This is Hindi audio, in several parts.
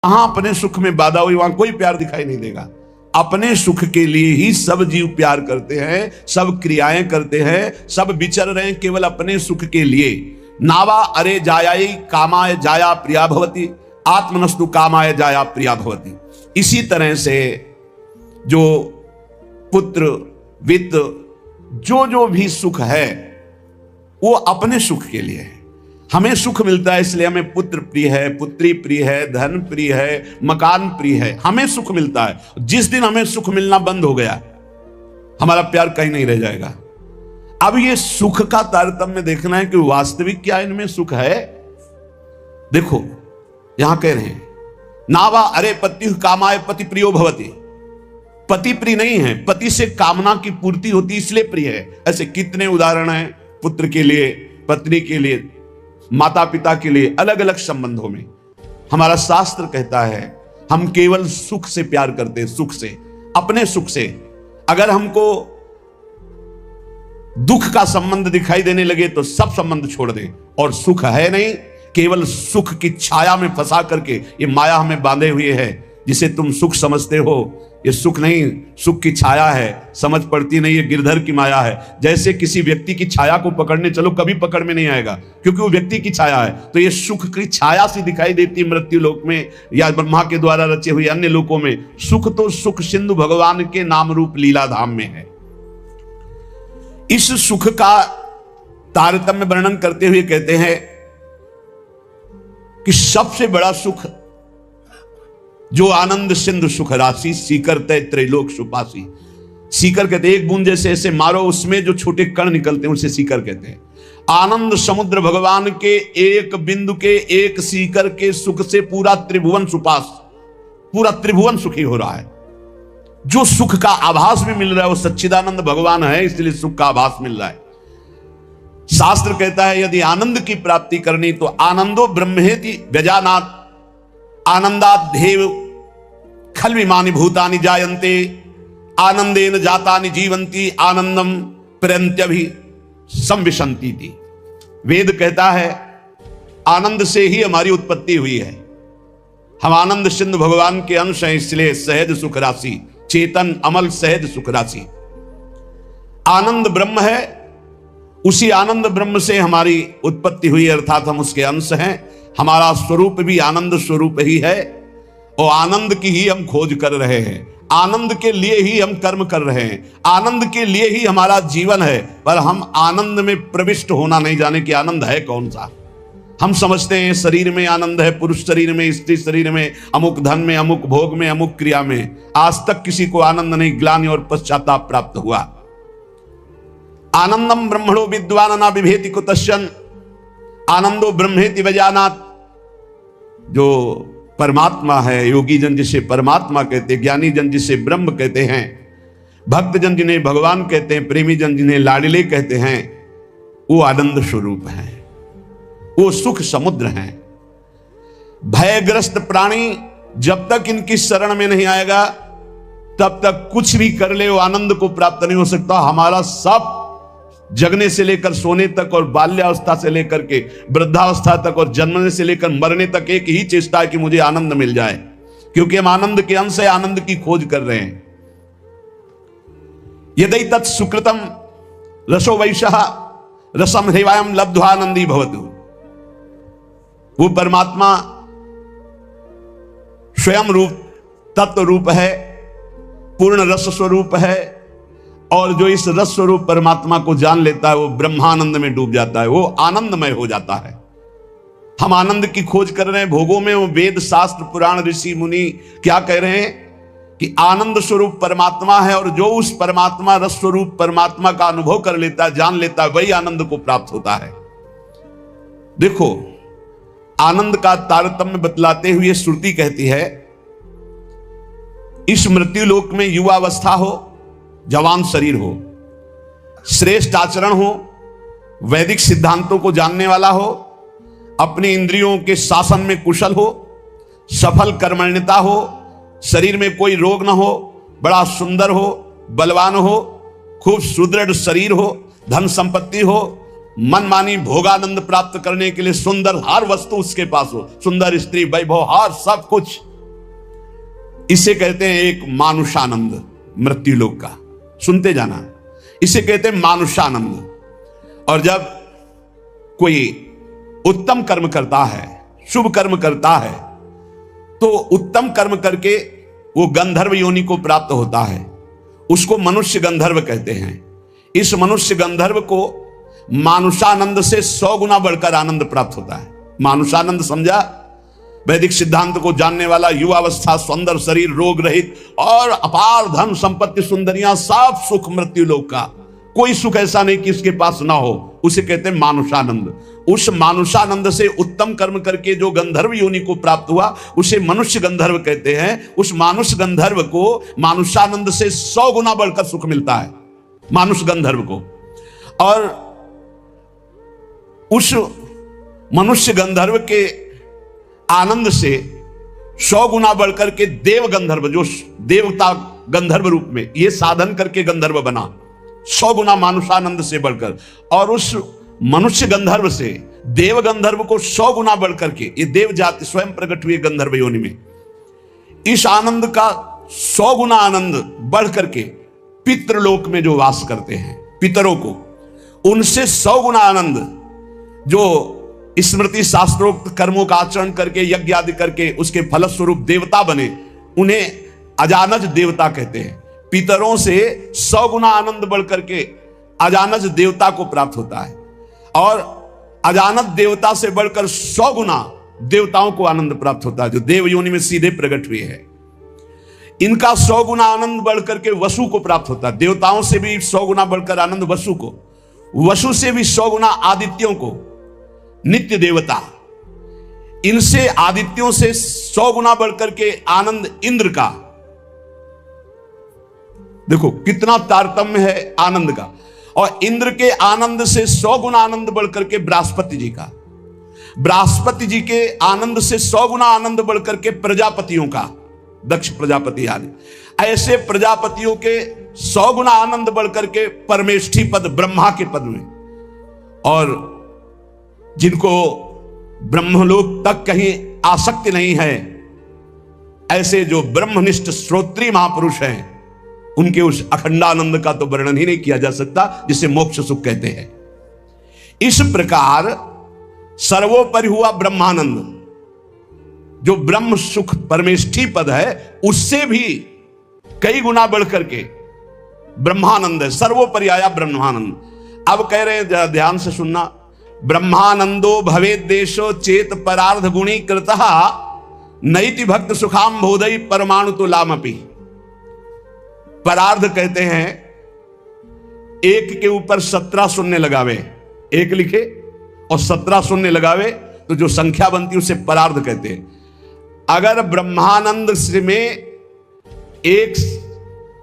जहां अपने सुख में बाधा हुई वहां कोई प्यार दिखाई नहीं देगा। अपने सुख के लिए ही सब जीव प्यार करते हैं, सब क्रियाएं करते हैं, सब विचर रहे हैं केवल अपने सुख के लिए। नावा अरे जायाई कामाय जाया प्रिया भवती, आत्मनस्तु कामाय जाया प्रिया भवती। इसी तरह से जो पुत्र वित्त जो भी सुख है वो अपने सुख के लिए है। हमें सुख मिलता है इसलिए हमें पुत्र प्रिय है, पुत्री प्रिय है, धन प्रिय है, मकान प्रिय है, हमें सुख मिलता है। जिस दिन हमें सुख मिलना बंद हो गया हमारा प्यार कहीं नहीं रह जाएगा। अब ये सुख का तारतम्य देखना है कि वास्तविक क्या इनमें सुख है। देखो यहां कह रहे हैं नावा अरे पति कामाय पति प्रियो भवति। पति प्रिय नहीं है, पति से कामना की पूर्ति होती इसलिए प्रिय है। ऐसे कितने उदाहरण हैं पुत्र के लिए, पत्नी के लिए, माता पिता के लिए, अलग अलग संबंधों में। हमारा शास्त्र कहता है हम केवल सुख से प्यार करते हैं, सुख से, अपने सुख से। अगर हमको दुख का संबंध दिखाई देने लगे तो सब संबंध छोड़ दें। और सुख है नहीं, केवल सुख की छाया में फंसा करके ये माया हमें बांधे हुए है। जिसे तुम सुख समझते हो ये सुख नहीं, सुख की छाया है, समझ पड़ती नहीं, ये गिरधर की माया है। जैसे किसी व्यक्ति की छाया को पकड़ने चलो कभी पकड़ में नहीं आएगा क्योंकि वो व्यक्ति की छाया है। तो ये सुख की छाया सी दिखाई देती मृत्यु लोक में या ब्रह्मा के द्वारा रचे हुए अन्य लोकों में। सुख तो सुख सिंधु भगवान के नाम रूप लीला धाम में है। इस सुख का तारतम्य वर्णन करते हुए कहते हैं कि सबसे बड़ा सुख जो आनंद सिंधु सुख राशि, सीकर तय त्रैलोक सुपासी। सीकर कहते हैं एक बूंद जैसे ऐसे मारो उसमें जो छोटे कण निकलते हैं उसे सीकर कहते हैं। आनंद समुद्र भगवान के एक बिंदु के, एक सीकर के सुख से पूरा त्रिभुवन सुपास, पूरा त्रिभुवन सुखी हो रहा है। जो सुख का आभास भी मिल रहा है वो सच्चिदानंद भगवान है, इसलिए सुख का आभास मिल रहा है। शास्त्र कहता है यदि आनंद की प्राप्ति करनी तो आनंदो ब्रह्मेति व्यजानात् आनंदाद्धेव खल्विमानि भूतानि जायन्ते आनंदेन जातानि जीवन्ति आनंदम प्रयन्त्यभि संविशन्ति थी। वेद कहता है आनंद से ही हमारी उत्पत्ति हुई है। हम आनंद सिंधु भगवान के अंश हैं, इसलिए सहज सुख राशि, चेतन अमल सहज सुख राशि। आनंद ब्रह्म है, उसी आनंद ब्रह्म से हमारी उत्पत्ति हुई, अर्थात हम उसके अंश हैं। हमारा स्वरूप भी आनंद स्वरूप ही है और आनंद की ही हम खोज कर रहे हैं, आनंद के लिए ही हम कर्म कर रहे हैं, आनंद के लिए ही हमारा जीवन है। पर हम आनंद में प्रविष्ट होना नहीं जाने कि आनंद है कौन सा। हम समझते हैं शरीर में आनंद है, पुरुष शरीर में, स्त्री शरीर में, अमुक धन में, अमुक भोग में, अमुक क्रिया में। आज तक किसी को आनंद नहीं, ग्लानि और पश्चाताप प्राप्त हुआ। आनंदम ब्रह्मणो विद्वान न बिभेति कुतश्चन आनंदो ब्रह्मेति वजानात्। जो परमात्मा है, योगी जन जिसे परमात्मा कहते हैं, ज्ञानी जन जिसे ब्रह्म कहते हैं, भक्त जन जिन्हें भगवान कहते हैं, प्रेमी जन जिन्हें लाडले कहते हैं, वो आनंद स्वरूप है, वो सुख समुद्र हैं। भयग्रस्त प्राणी जब तक इनकी शरण में नहीं आएगा तब तक कुछ भी कर ले वो आनंद को प्राप्त नहीं हो सकता। हमारा सब जगने से लेकर सोने तक और बाल्यावस्था से लेकर के वृद्धावस्था तक और जन्मने से लेकर मरने तक एक ही चेष्टा है कि मुझे आनंद मिल जाए, क्योंकि हम आनंद के अंश है, आनंद की खोज कर रहे हैं। यदि तत् सुकृतम रसो वैशः रसम हृवायम लब्ध्वानंदी भवतु। वो परमात्मा स्वयं रूप तत्व रूप है, पूर्ण रस स्वरूप है, और जो इस रस स्वरूप परमात्मा को जान लेता है वो ब्रह्मानंद में डूब जाता है, वो आनंदमय हो जाता है। हम आनंद की खोज कर रहे हैं भोगों में। वो वेद शास्त्र पुराण ऋषि मुनि क्या कह रहे हैं कि आनंद स्वरूप परमात्मा है, और जो उस परमात्मा रस स्वरूप परमात्मा का अनुभव कर लेता है, जान लेता है, वही आनंद को प्राप्त होता है। देखो आनंद का तारतम्य बतलाते हुए श्रुति कहती है इस मृत्यु लोक में युवावस्था हो, जवान शरीर हो, श्रेष्ठ आचरण हो, वैदिक सिद्धांतों को जानने वाला हो, अपनी इंद्रियों के शासन में कुशल हो, सफल कर्मण्यता हो, शरीर में कोई रोग ना हो, बड़ा सुंदर हो, बलवान हो, खूब सुदृढ़ शरीर हो, धन संपत्ति हो, मनमानी भोगानंद प्राप्त करने के लिए सुंदर हर वस्तु उसके पास हो, सुंदर स्त्री, वैभव, हर सब कुछ इसे कहते हैं एक मानुषानंद, मृत्यु लोक का। सुनते जाना, इसे कहते हैं मानुषानंद। और जब कोई उत्तम कर्म करता है, शुभ कर्म करता है, तो उत्तम कर्म करके वो गंधर्व योनि को प्राप्त होता है, उसको मनुष्य गंधर्व कहते हैं। इस मनुष्य गंधर्व को मानुषानंद से 100 गुना बढ़कर आनंद प्राप्त होता है। मानुषानंद समझा? वैदिक सिद्धांत को जानने वाला, युवावस्था, सुंदर शरीर, रोग रहित और अपार धन संपत्ति, सुंदरियां, सब सुख मृत्यु लोक का। कोई सुख ऐसा नहीं कि इसके पास ना हो, उसे कहते हैं मानुषानंद। उस मानुषानंद से उत्तम कर्म करके जो गंधर्व योनि को प्राप्त हुआ, उसे मनुष्य गंधर्व कहते हैं। उस मानुष गंधर्व को मानुषानंद से 100 गुना बढ़कर सुख मिलता है, मानुष गंधर्व को। और उस मनुष्य गंधर्व के आनंद से 100 गुना बढ़कर के देव गंधर्व, जो देवता गंधर्व रूप में ये साधन करके गंधर्व बना, 100 गुना मानुषानंद से बढ़कर। और उस मनुष्य गंधर्व से देव गंधर्व को 100 गुना बढ़कर के, ये देव जाति स्वयं प्रकट हुई गंधर्व योनि में, इस आनंद का 100 गुना आनंद बढ़ करके पितृलोक में जो वास करते हैं, पितरों को, उनसे 100 गुना आनंद जो स्मृति शास्त्रोक्त कर्मों का आचरण करके, यज्ञ आदि करके उसके फलस्वरूप देवता बने, उन्हें अजानज देवता कहते हैं। पितरों से 100 गुना आनंद बढ़ करके अजानज देवता को प्राप्त होता है। और अजानज देवता से बढ़कर 100 गुना देवताओं को आनंद प्राप्त होता है, जो देव योनि में सीधे प्रकट हुए हैं। इनका 100 गुना आनंद बढ़ करके वसु को प्राप्त होता है। देवताओं से भी 100 गुना बढ़कर आनंद वसु को, वसु से भी 100 गुना आदित्यों को, नित्य देवता। इनसे आदित्यों से 100 गुना बढ़कर के आनंद इंद्र का। देखो कितना तारतम्य है आनंद का। और इंद्र के आनंद से 100 गुना आनंद बढ़कर के बृहस्पति जी का, बृहस्पति जी के आनंद से 100 गुना आनंद बढ़कर के प्रजापतियों का, दक्ष प्रजापति आदि। ऐसे प्रजापतियों के 100 गुना आनंद बढ़कर के परमेष्ठी पद, ब्रह्मा के पद में। और जिनको ब्रह्मलोक तक कहीं आसक्ति नहीं है, ऐसे जो ब्रह्मनिष्ठ श्रोत्रीय महापुरुष हैं, उनके उस अखंडानंद का तो वर्णन ही नहीं किया जा सकता, जिसे मोक्ष सुख कहते हैं। इस प्रकार सर्वोपरि हुआ ब्रह्मानंद, जो ब्रह्म सुख परमेष्ठी पद है, उससे भी कई गुना बढ़कर के ब्रह्मानंद है, सर्वोपरि आया ब्रह्मानंद। अब कह रहे हैं, ध्यान से सुनना, ब्रह्मानंदो भवेद देशो चेत परार्ध गुणी कृतः नैति भक्त सुखाम बोधई परमाणु तो लामपि। परार्ध कहते हैं एक के ऊपर 17 शून्य लगावे, एक लिखे और 17 शून्य लगावे तो जो संख्या बनती है उसे परार्ध कहते हैं। अगर ब्रह्मानंद में 1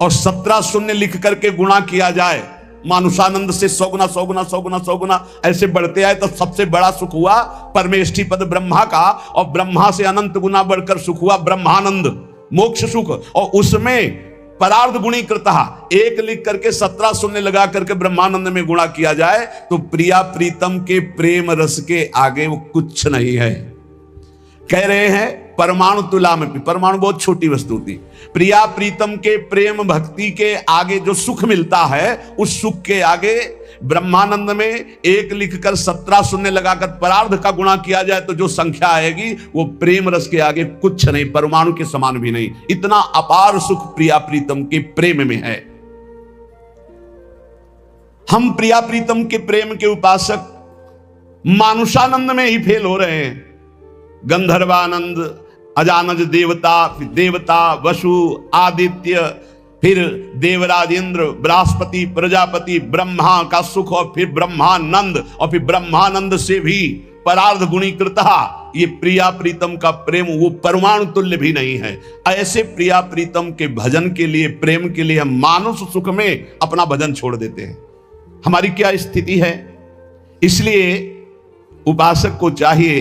और 17 शून्य लिख करके गुणा किया जाए, मानुषानंद से 100 गुना 100 गुना 100 गुना 100 गुना ऐसे बढ़ते आए, तो सबसे बड़ा सुख हुआ परमेष्ठी पद ब्रह्मा का। और ब्रह्मा से अनंत गुना बढ़कर सुख हुआ ब्रह्मानंद, मोक्ष सुख। और उसमें परार्ध गुणी कृता, 1 लिख करके 17 शून्य लगा करके ब्रह्मानंद में गुणा किया जाए तो प्रिया प्रीतम के प्रेम रस के आगे वो कुछ नहीं है। कह रहे हैं परमाणु तुला में, परमाणु बहुत छोटी वस्तु थी, प्रिया प्रीतम के प्रेम भक्ति के आगे जो सुख मिलता है, उस सुख के आगे ब्रह्मानंद में 1 लिखकर 17 शून्य लगाकर परार्ध का गुणा किया जाए तो जो संख्या आएगी वो प्रेम रस के आगे कुछ नहीं, परमाणु के समान भी नहीं। इतना अपार सुख प्रिया प्रीतम के प्रेम में है। हम प्रिया प्रीतम के प्रेम के उपासक मानुषानंद में ही फेल हो रहे हैं। गंधर्वानंद, अजानज देवता, फिर देवता, वसु, आदित्य, फिर देवराज इंद्र, बृहस्पति, प्रजापति, ब्रह्मा का सुख, और फिर ब्रह्मानंद, और फिर ब्रह्मानंद से भी परार्ध गुणीकृता। ये प्रिया प्रीतम का प्रेम वो परमाणु तुल्य भी नहीं है। ऐसे प्रिया प्रीतम के भजन के लिए, प्रेम के लिए हम मानुष सुख में अपना भजन छोड़ देते हैं। हमारी क्या स्थिति है? इसलिए उपासक को चाहिए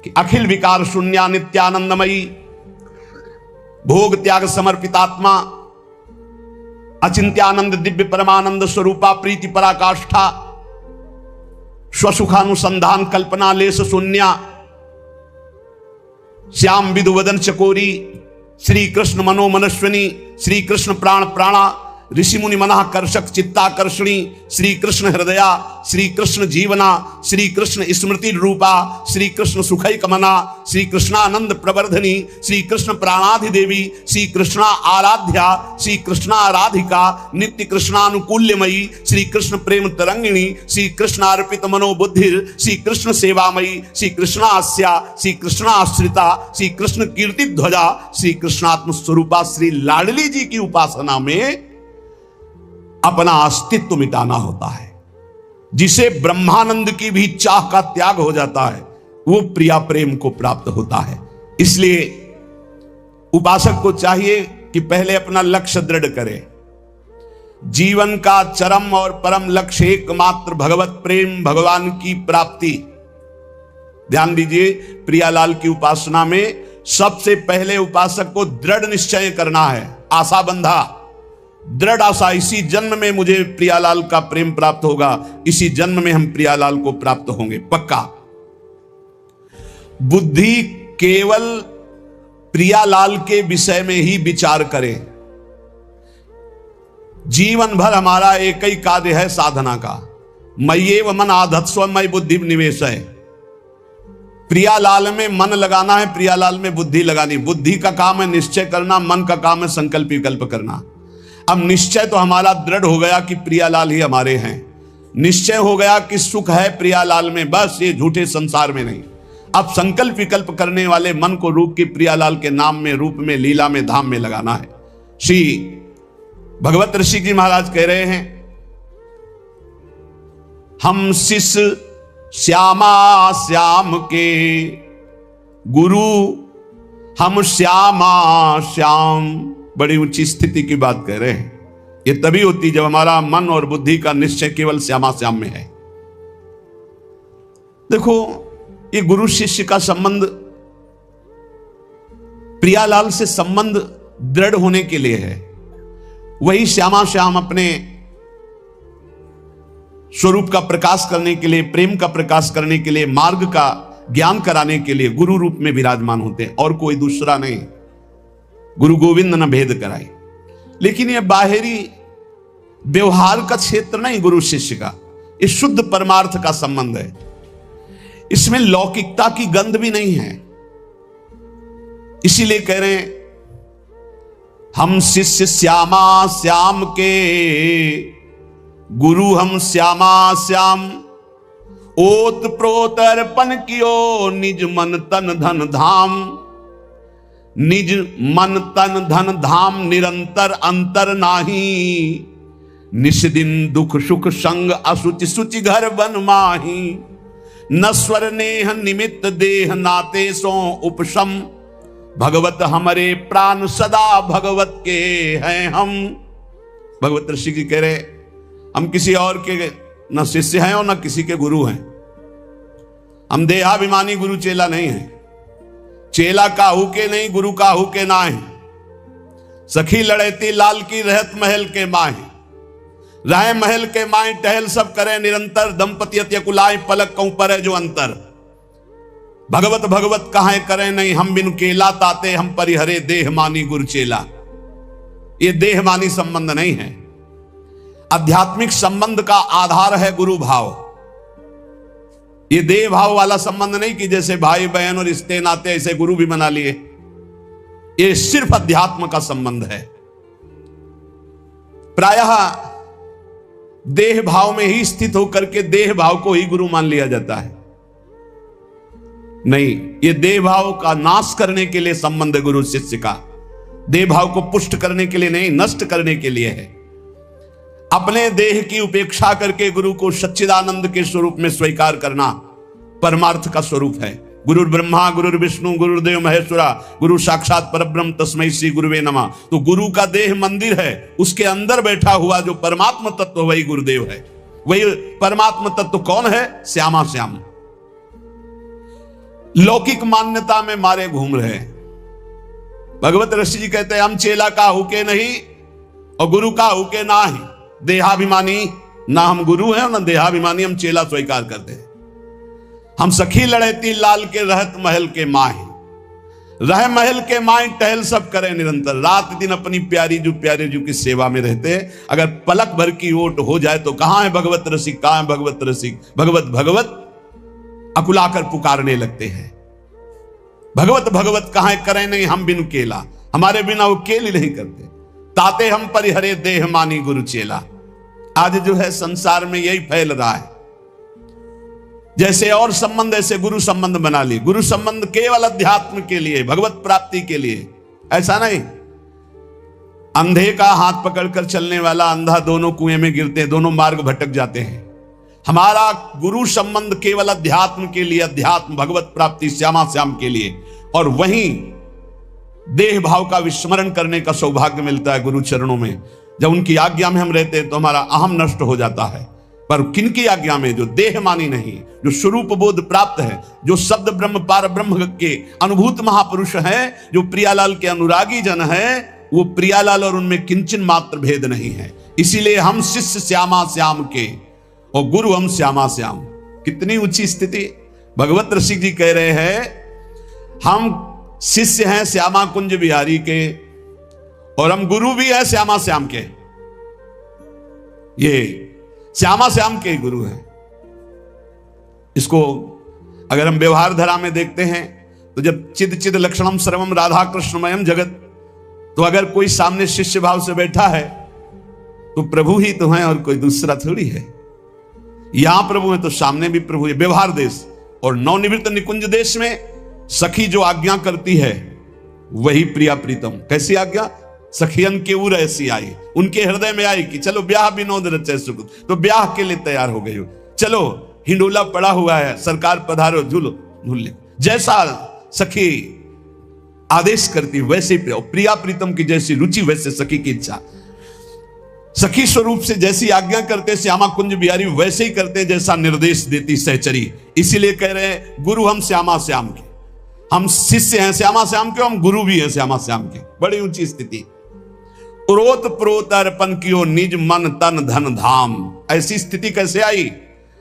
कि अखिल विकार शून्या नित्यानंदमयी, भोग त्याग समर्पितात्मा, अचिंत्यानंद दिव्य परमानंद स्वरूपा, प्रीति पराकाष्ठा, स्वसुखानुसंधान कल्पना लेस शून्या, श्याम विधुवदन चकोरी, श्री कृष्ण मनोमनस्विनी, श्री कृष्ण प्राण प्राणा, ऋषि मुनि मना कर्षक चित्ताकर्षणी, श्री कृष्ण हृदया, श्री कृष्ण जीवना, श्री कृष्ण स्मृति रूपा, श्री कृष्ण सुखैक मना, श्री कृष्णानंद प्रवर्धनी, श्री कृष्ण प्राणाधिदेवी, श्री कृष्णा आराध्या, श्री कृष्णा राधिका, नित्य कृष्णानुकूल्यमयी, श्री कृष्ण प्रेम तरंगिणी, श्री कृष्ण अर्पित मनोबुद्धिर, श्री कृष्ण सेवामयी, श्री कृष्णास्या, श्री कृष्णाश्रिता, श्री कृष्ण कीर्ति ध्वजा, श्री कृष्णात्म स्वरूपा, श्री लाडली जी की उपासना में अपना अस्तित्व मिटाना होता है। जिसे ब्रह्मानंद की भी चाह का त्याग हो जाता है, वो प्रिया प्रेम को प्राप्त होता है। इसलिए उपासक को चाहिए कि पहले अपना लक्ष्य दृढ़ करे। जीवन का चरम और परम लक्ष्य एकमात्र भगवत प्रेम, भगवान की प्राप्ति। ध्यान दीजिए, प्रियालाल की उपासना में सबसे पहले उपासक को दृढ़ निश्चय करना है, आशा बंधा, दृढ़ आशा, इसी जन्म में मुझे प्रियालाल का प्रेम प्राप्त होगा, इसी जन्म में हम प्रियालाल को प्राप्त होंगे, पक्का। बुद्धि केवल प्रियालाल के विषय में ही विचार करे। जीवन भर हमारा एक ही कार्य है साधना का, मय्येव मन आधत्स्व मयि बुद्धि निवेश है। प्रियालाल में मन लगाना है, प्रियालाल में बुद्धि लगानी। बुद्धि का काम है निश्चय करना, मन का काम है संकल्प विकल्प करना। अब निश्चय तो हमारा दृढ़ हो गया कि प्रियालाल ही हमारे हैं, निश्चय हो गया कि सुख है प्रियालाल में, बस ये झूठे संसार में नहीं। अब संकल्प विकल्प करने वाले मन को रूप की प्रियालाल के नाम में, रूप में, लीला में, धाम में लगाना है। श्री भगवत ऋषि जी महाराज कह रहे हैं, हम शिष्य श्यामा श्याम के गुरु, हम श्यामा श्याम। बड़ी ऊंची स्थिति की बात कह रहे हैं। ये तभी होती जब हमारा मन और बुद्धि का निश्चय केवल श्यामा श्याम में है। देखो, ये गुरु शिष्य का संबंध प्रियालाल से संबंध दृढ़ होने के लिए है। वही श्यामा श्याम अपने स्वरूप का प्रकाश करने के लिए, प्रेम का प्रकाश करने के लिए, मार्ग का ज्ञान कराने के लिए गुरु रूप में विराजमान होते हैं, और कोई दूसरा नहीं। गुरु गोविंद न भेद कराए। लेकिन यह बाहरी व्यवहार का क्षेत्र नहीं गुरु शिष्य का, ये शुद्ध परमार्थ का संबंध है। इसमें लौकिकता की गंध भी नहीं है। इसीलिए कह रहे हैं, हम शिष्य श्यामा श्याम के गुरु, हम श्यामा श्याम। ओत प्रोत अर्पण कियो निज मन तन धन धाम। निज मन तन धन धाम निरंतर अंतर नाही। निष्दिन दुख सुख संग असुचि सुचि घर बन माही। नस्वर नेह निमित्त देह नाते सो उपशम। भगवत हमारे प्राण सदा भगवत के हैं हम। भगवत ऋषि जी कह रहे, हम किसी और के न शिष्य हैं और न किसी के गुरु हैं। हम देहाभिमानी गुरु चेला नहीं हैं। चेला काहू के नहीं, गुरु काहू के ना है। सखी लड़ेती लाल की रहत महल के माहे। राय महल के माए टहल सब करे निरंतर। दंपति अत्यकुलाए पलक कहूं पर है जो अंतर। भगवत भगवत कहां करे नहीं, हम बिनु केला ताते हम परिहरे देह मानी गुरु चेला। ये देह मानी संबंध नहीं है। आध्यात्मिक संबंध का आधार है गुरु भाव। ये देह भाव वाला संबंध नहीं कि जैसे भाई बहन और रिश्ते नाते ऐसे गुरु भी बना लिए। ये सिर्फ अध्यात्म का संबंध है। प्रायः देह भाव में ही स्थित होकर के देह भाव को ही गुरु मान लिया जाता है। नहीं, ये देह भाव का नाश करने के लिए संबंध है गुरु शिष्य का। देह भाव को पुष्ट करने के लिए नहीं, नष्ट करने के लिए है। अपने देह की उपेक्षा करके गुरु को सच्चिदानंद के स्वरूप में स्वीकार करना परमार्थ का स्वरूप है। गुरु ब्रह्मा गुरु विष्णु गुरुदेव महेश्वरा, गुरु साक्षात परब्रह्म तस्मै श्री गुरुवे नमः। तो गुरु का देह मंदिर है, उसके अंदर बैठा हुआ जो परमात्मा तत्व वही गुरुदेव है। वही परमात्मा तत्व कौन है? श्यामा श्याम। लौकिक मान्यता में मारे घूम रहे। भगवत ऋषि जी कहते हैं, हम चेला का हुके नहीं और गुरु का हुके ना ही। देहाभिमानी ना हम गुरु हैं और ना देहाभिमानी हम चेला स्वीकार करते हैं। हम सखी लड़ेती लाल के रहत महल के माहे। रह महल के माई टहल सब करे निरंतर, रात दिन अपनी प्यारे जू की सेवा में रहते हैं। अगर पलक भर की ओट हो जाए तो कहां है भगवत रसिक, कहां है भगवत रसिक, भगवत भगवत अकुलाकर पुकारने लगते हैं। भगवत भगवत कहां करें नहीं हम बिनु केला, हमारे बिना वो केल ही नहीं करते। ताते हम परिहरे देह मानी गुरु चेला। आज जो है संसार में यही फैल रहा है, जैसे और संबंध ऐसे गुरु संबंध बना लिए। गुरु संबंध केवल अध्यात्म के लिए, भगवत प्राप्ति के लिए, ऐसा नहीं। अंधे का हाथ पकड़कर चलने वाला अंधा दोनों कुएं में गिरते, दोनों मार्ग भटक जाते हैं। हमारा गुरु संबंध केवल अध्यात्म के लिए, अध्यात्म भगवत प्राप्ति श्यामा श्याम के लिए, और वहीं देह भाव का विस्मरण करने का सौभाग्य मिलता है गुरु चरणों में। जब उनकी आज्ञा में हम रहते हैं तो हमारा अहम नष्ट हो जाता है। पर किनकी आज्ञा में? जो देह मानी नहीं, जो स्वरूप बोध प्राप्त है, जो शब्द ब्रह्म पार ब्रह्म के अनुभूत महापुरुष हैं, जो प्रियालाल के अनुरागी जन हैं, वो प्रियालाल और उनमें किंचन मात्र भेद नहीं है। इसीलिए हम शिष्य श्यामा श्याम के और गुरु हम श्यामा श्याम। कितनी ऊंची स्थिति! भगवत रसिक जी कह रहे हैं हम शिष्य हैं श्यामा कुंज बिहारी के और हम गुरु भी हैं श्यामा श्याम के। ये श्यामा श्याम के गुरु हैं। इसको अगर हम व्यवहार धारा में देखते हैं तो जब चिद चिद लक्षणम सर्वम राधा कृष्णमयम जगत, तो अगर कोई सामने शिष्य भाव से बैठा है तो प्रभु ही तो है और कोई दूसरा थोड़ी है। यहां प्रभु है तो सामने भी प्रभु है। व्यवहार देश और नवनिवृत्त निकुंज देश में सखी जो आज्ञा करती है वही प्रिया प्रीतम। कैसी आज्ञा? सखियन के उर ऐसी आई, उनके हृदय में आई कि चलो ब्याह विनोद रचे सुख, तो ब्याह के लिए तैयार हो गई हो। चलो हिंडोला पड़ा हुआ है, सरकार पधारो, झूलो झूल। जैसा सखी आदेश करती वैसे प्रिया प्रीतम की जैसी रुचि वैसे सखी की इच्छा। सखी स्वरूप से जैसी आज्ञा करते श्यामा कुंज बिहारी वैसे ही करते जैसा निर्देश देती सहचरी। इसीलिए कह रहे हैं गुरु हम श्यामा श्याम के, हम शिष्य हैं श्यामा श्याम के, हम गुरु भी हैं श्यामा श्याम के। बड़ी ऊंची स्थिति। उरोत प्रोत अर्पण कियो निज मन तन धन धाम। ऐसी स्थिति कैसे आई?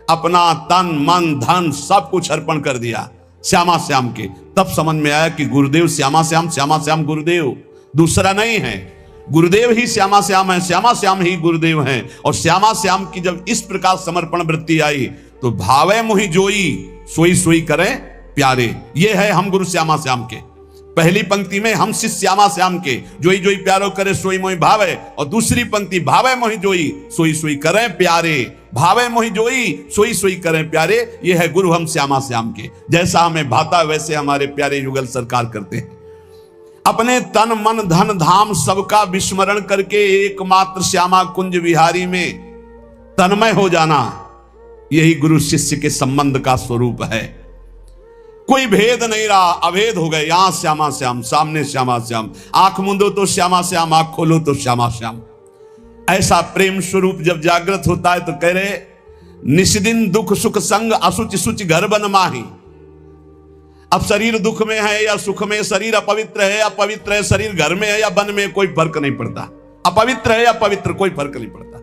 अपना तन मन धन सब कुछ अर्पण कर दिया श्यामा श्याम के। तब समझ में आया कि गुरुदेव श्यामा श्याम गुरुदेव, दूसरा नहीं है। गुरुदेव ही श्यामा श्याम है, श्यामा श्याम ही गुरुदेव हैं। और श्यामा श्याम की जब इस प्रकार समर्पण वृत्ति आई तो भावे मोहि जोई सोई सोई करें प्यारे। ये है हम गुरु श्यामा श्याम के। पहली पंक्ति में हम शिष्य श्यामा श्याम के, जोई जोई प्यारो करे सोई मोहि भावे, और दूसरी पंक्ति भावे मोहि जोई सोई सोई करें प्यारे। भावे मोहि जोई सोई सोई करें प्यारे, ये है गुरु हम श्यामा श्याम के। जैसा हमें भाता वैसे हमारे प्यारे युगल सरकार करते हैं। अपने तन मन धन धाम सबका विस्मरण करके एकमात्र श्यामा कुंज विहारी में तन्मय हो जाना, यही गुरु शिष्य के संबंध का स्वरूप है। कोई भेद नहीं रहा, अभेद हो गए। यहां श्यामा श्याम, सामने श्यामा श्याम, आंख मूंदो तो श्यामा श्याम, आंख खोलो तो श्यामा श्याम। ऐसा प्रेम स्वरूप जब जागृत होता है तो कह रहे निष्दिन दुख सुख संग असुच सुच घर बन माही। अब शरीर दुख में है या सुख में, शरीर अपवित्र है या पवित्र है, शरीर घर में है या वन में, कोई फर्क नहीं पड़ता। अपवित्र है या पवित्र, कोई फर्क नहीं पड़ता।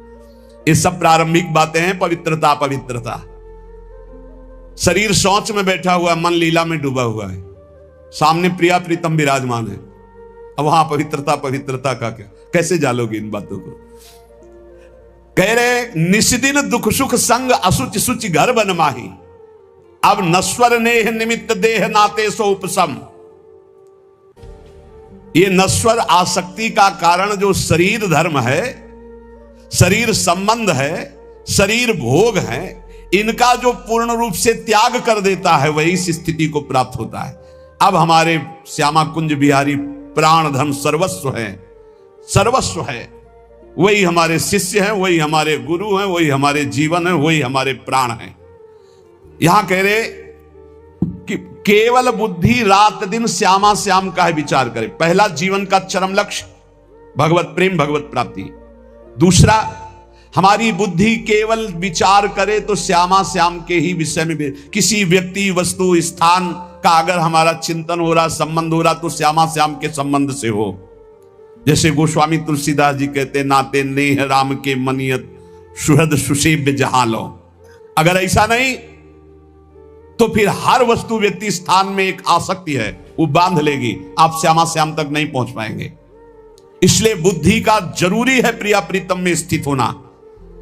ये सब प्रारंभिक बातें हैं, पवित्रता अपवित्रता। शरीर शौच में बैठा हुआ, मन लीला में डूबा हुआ है, सामने प्रिया प्रीतम विराजमान है। अब वहां पवित्रता पवित्रता का क्या, कैसे जालोगे इन बातों को? कह रहे निष्दिन दुख सुख संग असुच सुच घर बन माही। अब नश्वर नेह निमित्त देह नाते सो उपसम। ये नश्वर आसक्ति का कारण जो शरीर धर्म है, शरीर संबंध है, शरीर भोग है, इनका जो पूर्ण रूप से त्याग कर देता है वही इस स्थिति को प्राप्त होता है। अब हमारे श्यामा कुंज बिहारी प्राण धन सर्वस्व है, सर्वस्व है। वही हमारे शिष्य हैं, वही हमारे गुरु हैं, वही हमारे जीवन है, वही हमारे प्राण हैं। यहां कह रहे कि केवल बुद्धि रात दिन श्यामा श्याम का है विचार करे। पहला जीवन का चरम लक्ष्य भगवत प्रेम, भगवत प्राप्ति। दूसरा, हमारी बुद्धि केवल विचार करे तो श्यामा श्याम के ही विषय में। किसी व्यक्ति वस्तु स्थान का अगर हमारा चिंतन हो रहा, संबंध हो रहा, तो श्यामा श्याम के संबंध से हो। जैसे गोस्वामी तुलसीदास जी कहते, नाते नेह राम के मनियत सुहृद सुसेव्य जहां लो। अगर ऐसा नहीं तो फिर हर वस्तु व्यक्ति स्थान में एक आसक्ति है, वो बांध लेगी, आप श्यामा श्याम तक नहीं पहुंच पाएंगे। इसलिए बुद्धि का जरूरी है प्रिया प्रीतम में स्थित होना।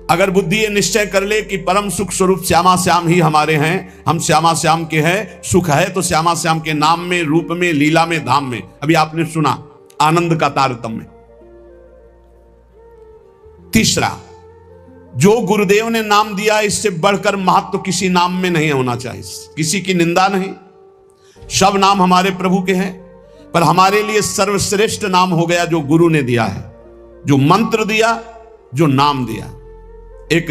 अगर बुद्धि ये निश्चय कर ले कि परम सुख स्वरूप श्यामा श्याम ही हमारे हैं, हम श्यामा श्याम के हैं, सुख है तो श्यामा श्याम के नाम में, रूप में, लीला में, धाम में। अभी आपने सुना आनंद का तारतम्य। तीसरा, जो गुरुदेव ने नाम दिया इससे बढ़कर महत्व तो किसी नाम में नहीं होना चाहिए। किसी की निंदा नहीं, सब नाम हमारे प्रभु के हैं, पर हमारे लिए सर्वश्रेष्ठ नाम हो गया जो गुरु ने दिया है, जो मंत्र दिया, जो नाम दिया। एक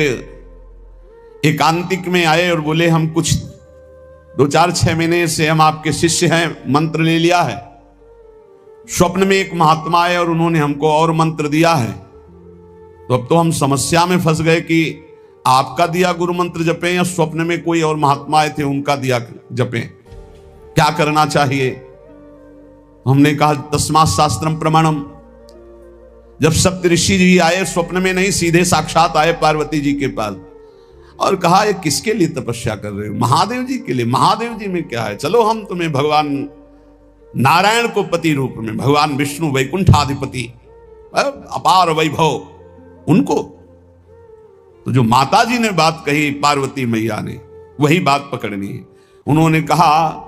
एकांतिक में आए और बोले हम कुछ 2-4-6 महीने से हम आपके शिष्य हैं, मंत्र ले लिया है। स्वप्न में एक महात्मा आए और उन्होंने हमको और मंत्र दिया है, तो अब तो हम समस्या में फंस गए कि आपका दिया गुरु मंत्र जपें या स्वप्न में कोई और महात्मा आए थे उनका दिया जपें, क्या करना चाहिए। हमने कहा तस्मात् शास्त्रम प्रमाणम। जब सप्तऋषि जी आए, स्वप्न में नहीं, सीधे साक्षात आए पार्वती जी के पास और कहा ये किसके लिए तपस्या कर रहे हो? महादेव जी के लिए। महादेव जी में क्या है, चलो हम तुम्हें भगवान नारायण को पति रूप में, भगवान विष्णु वैकुंठाधिपति, अपार वैभव, उनको। तो जो माता जी ने बात कही पार्वती मैया ने, वही बात पकड़नी है। उन्होंने कहा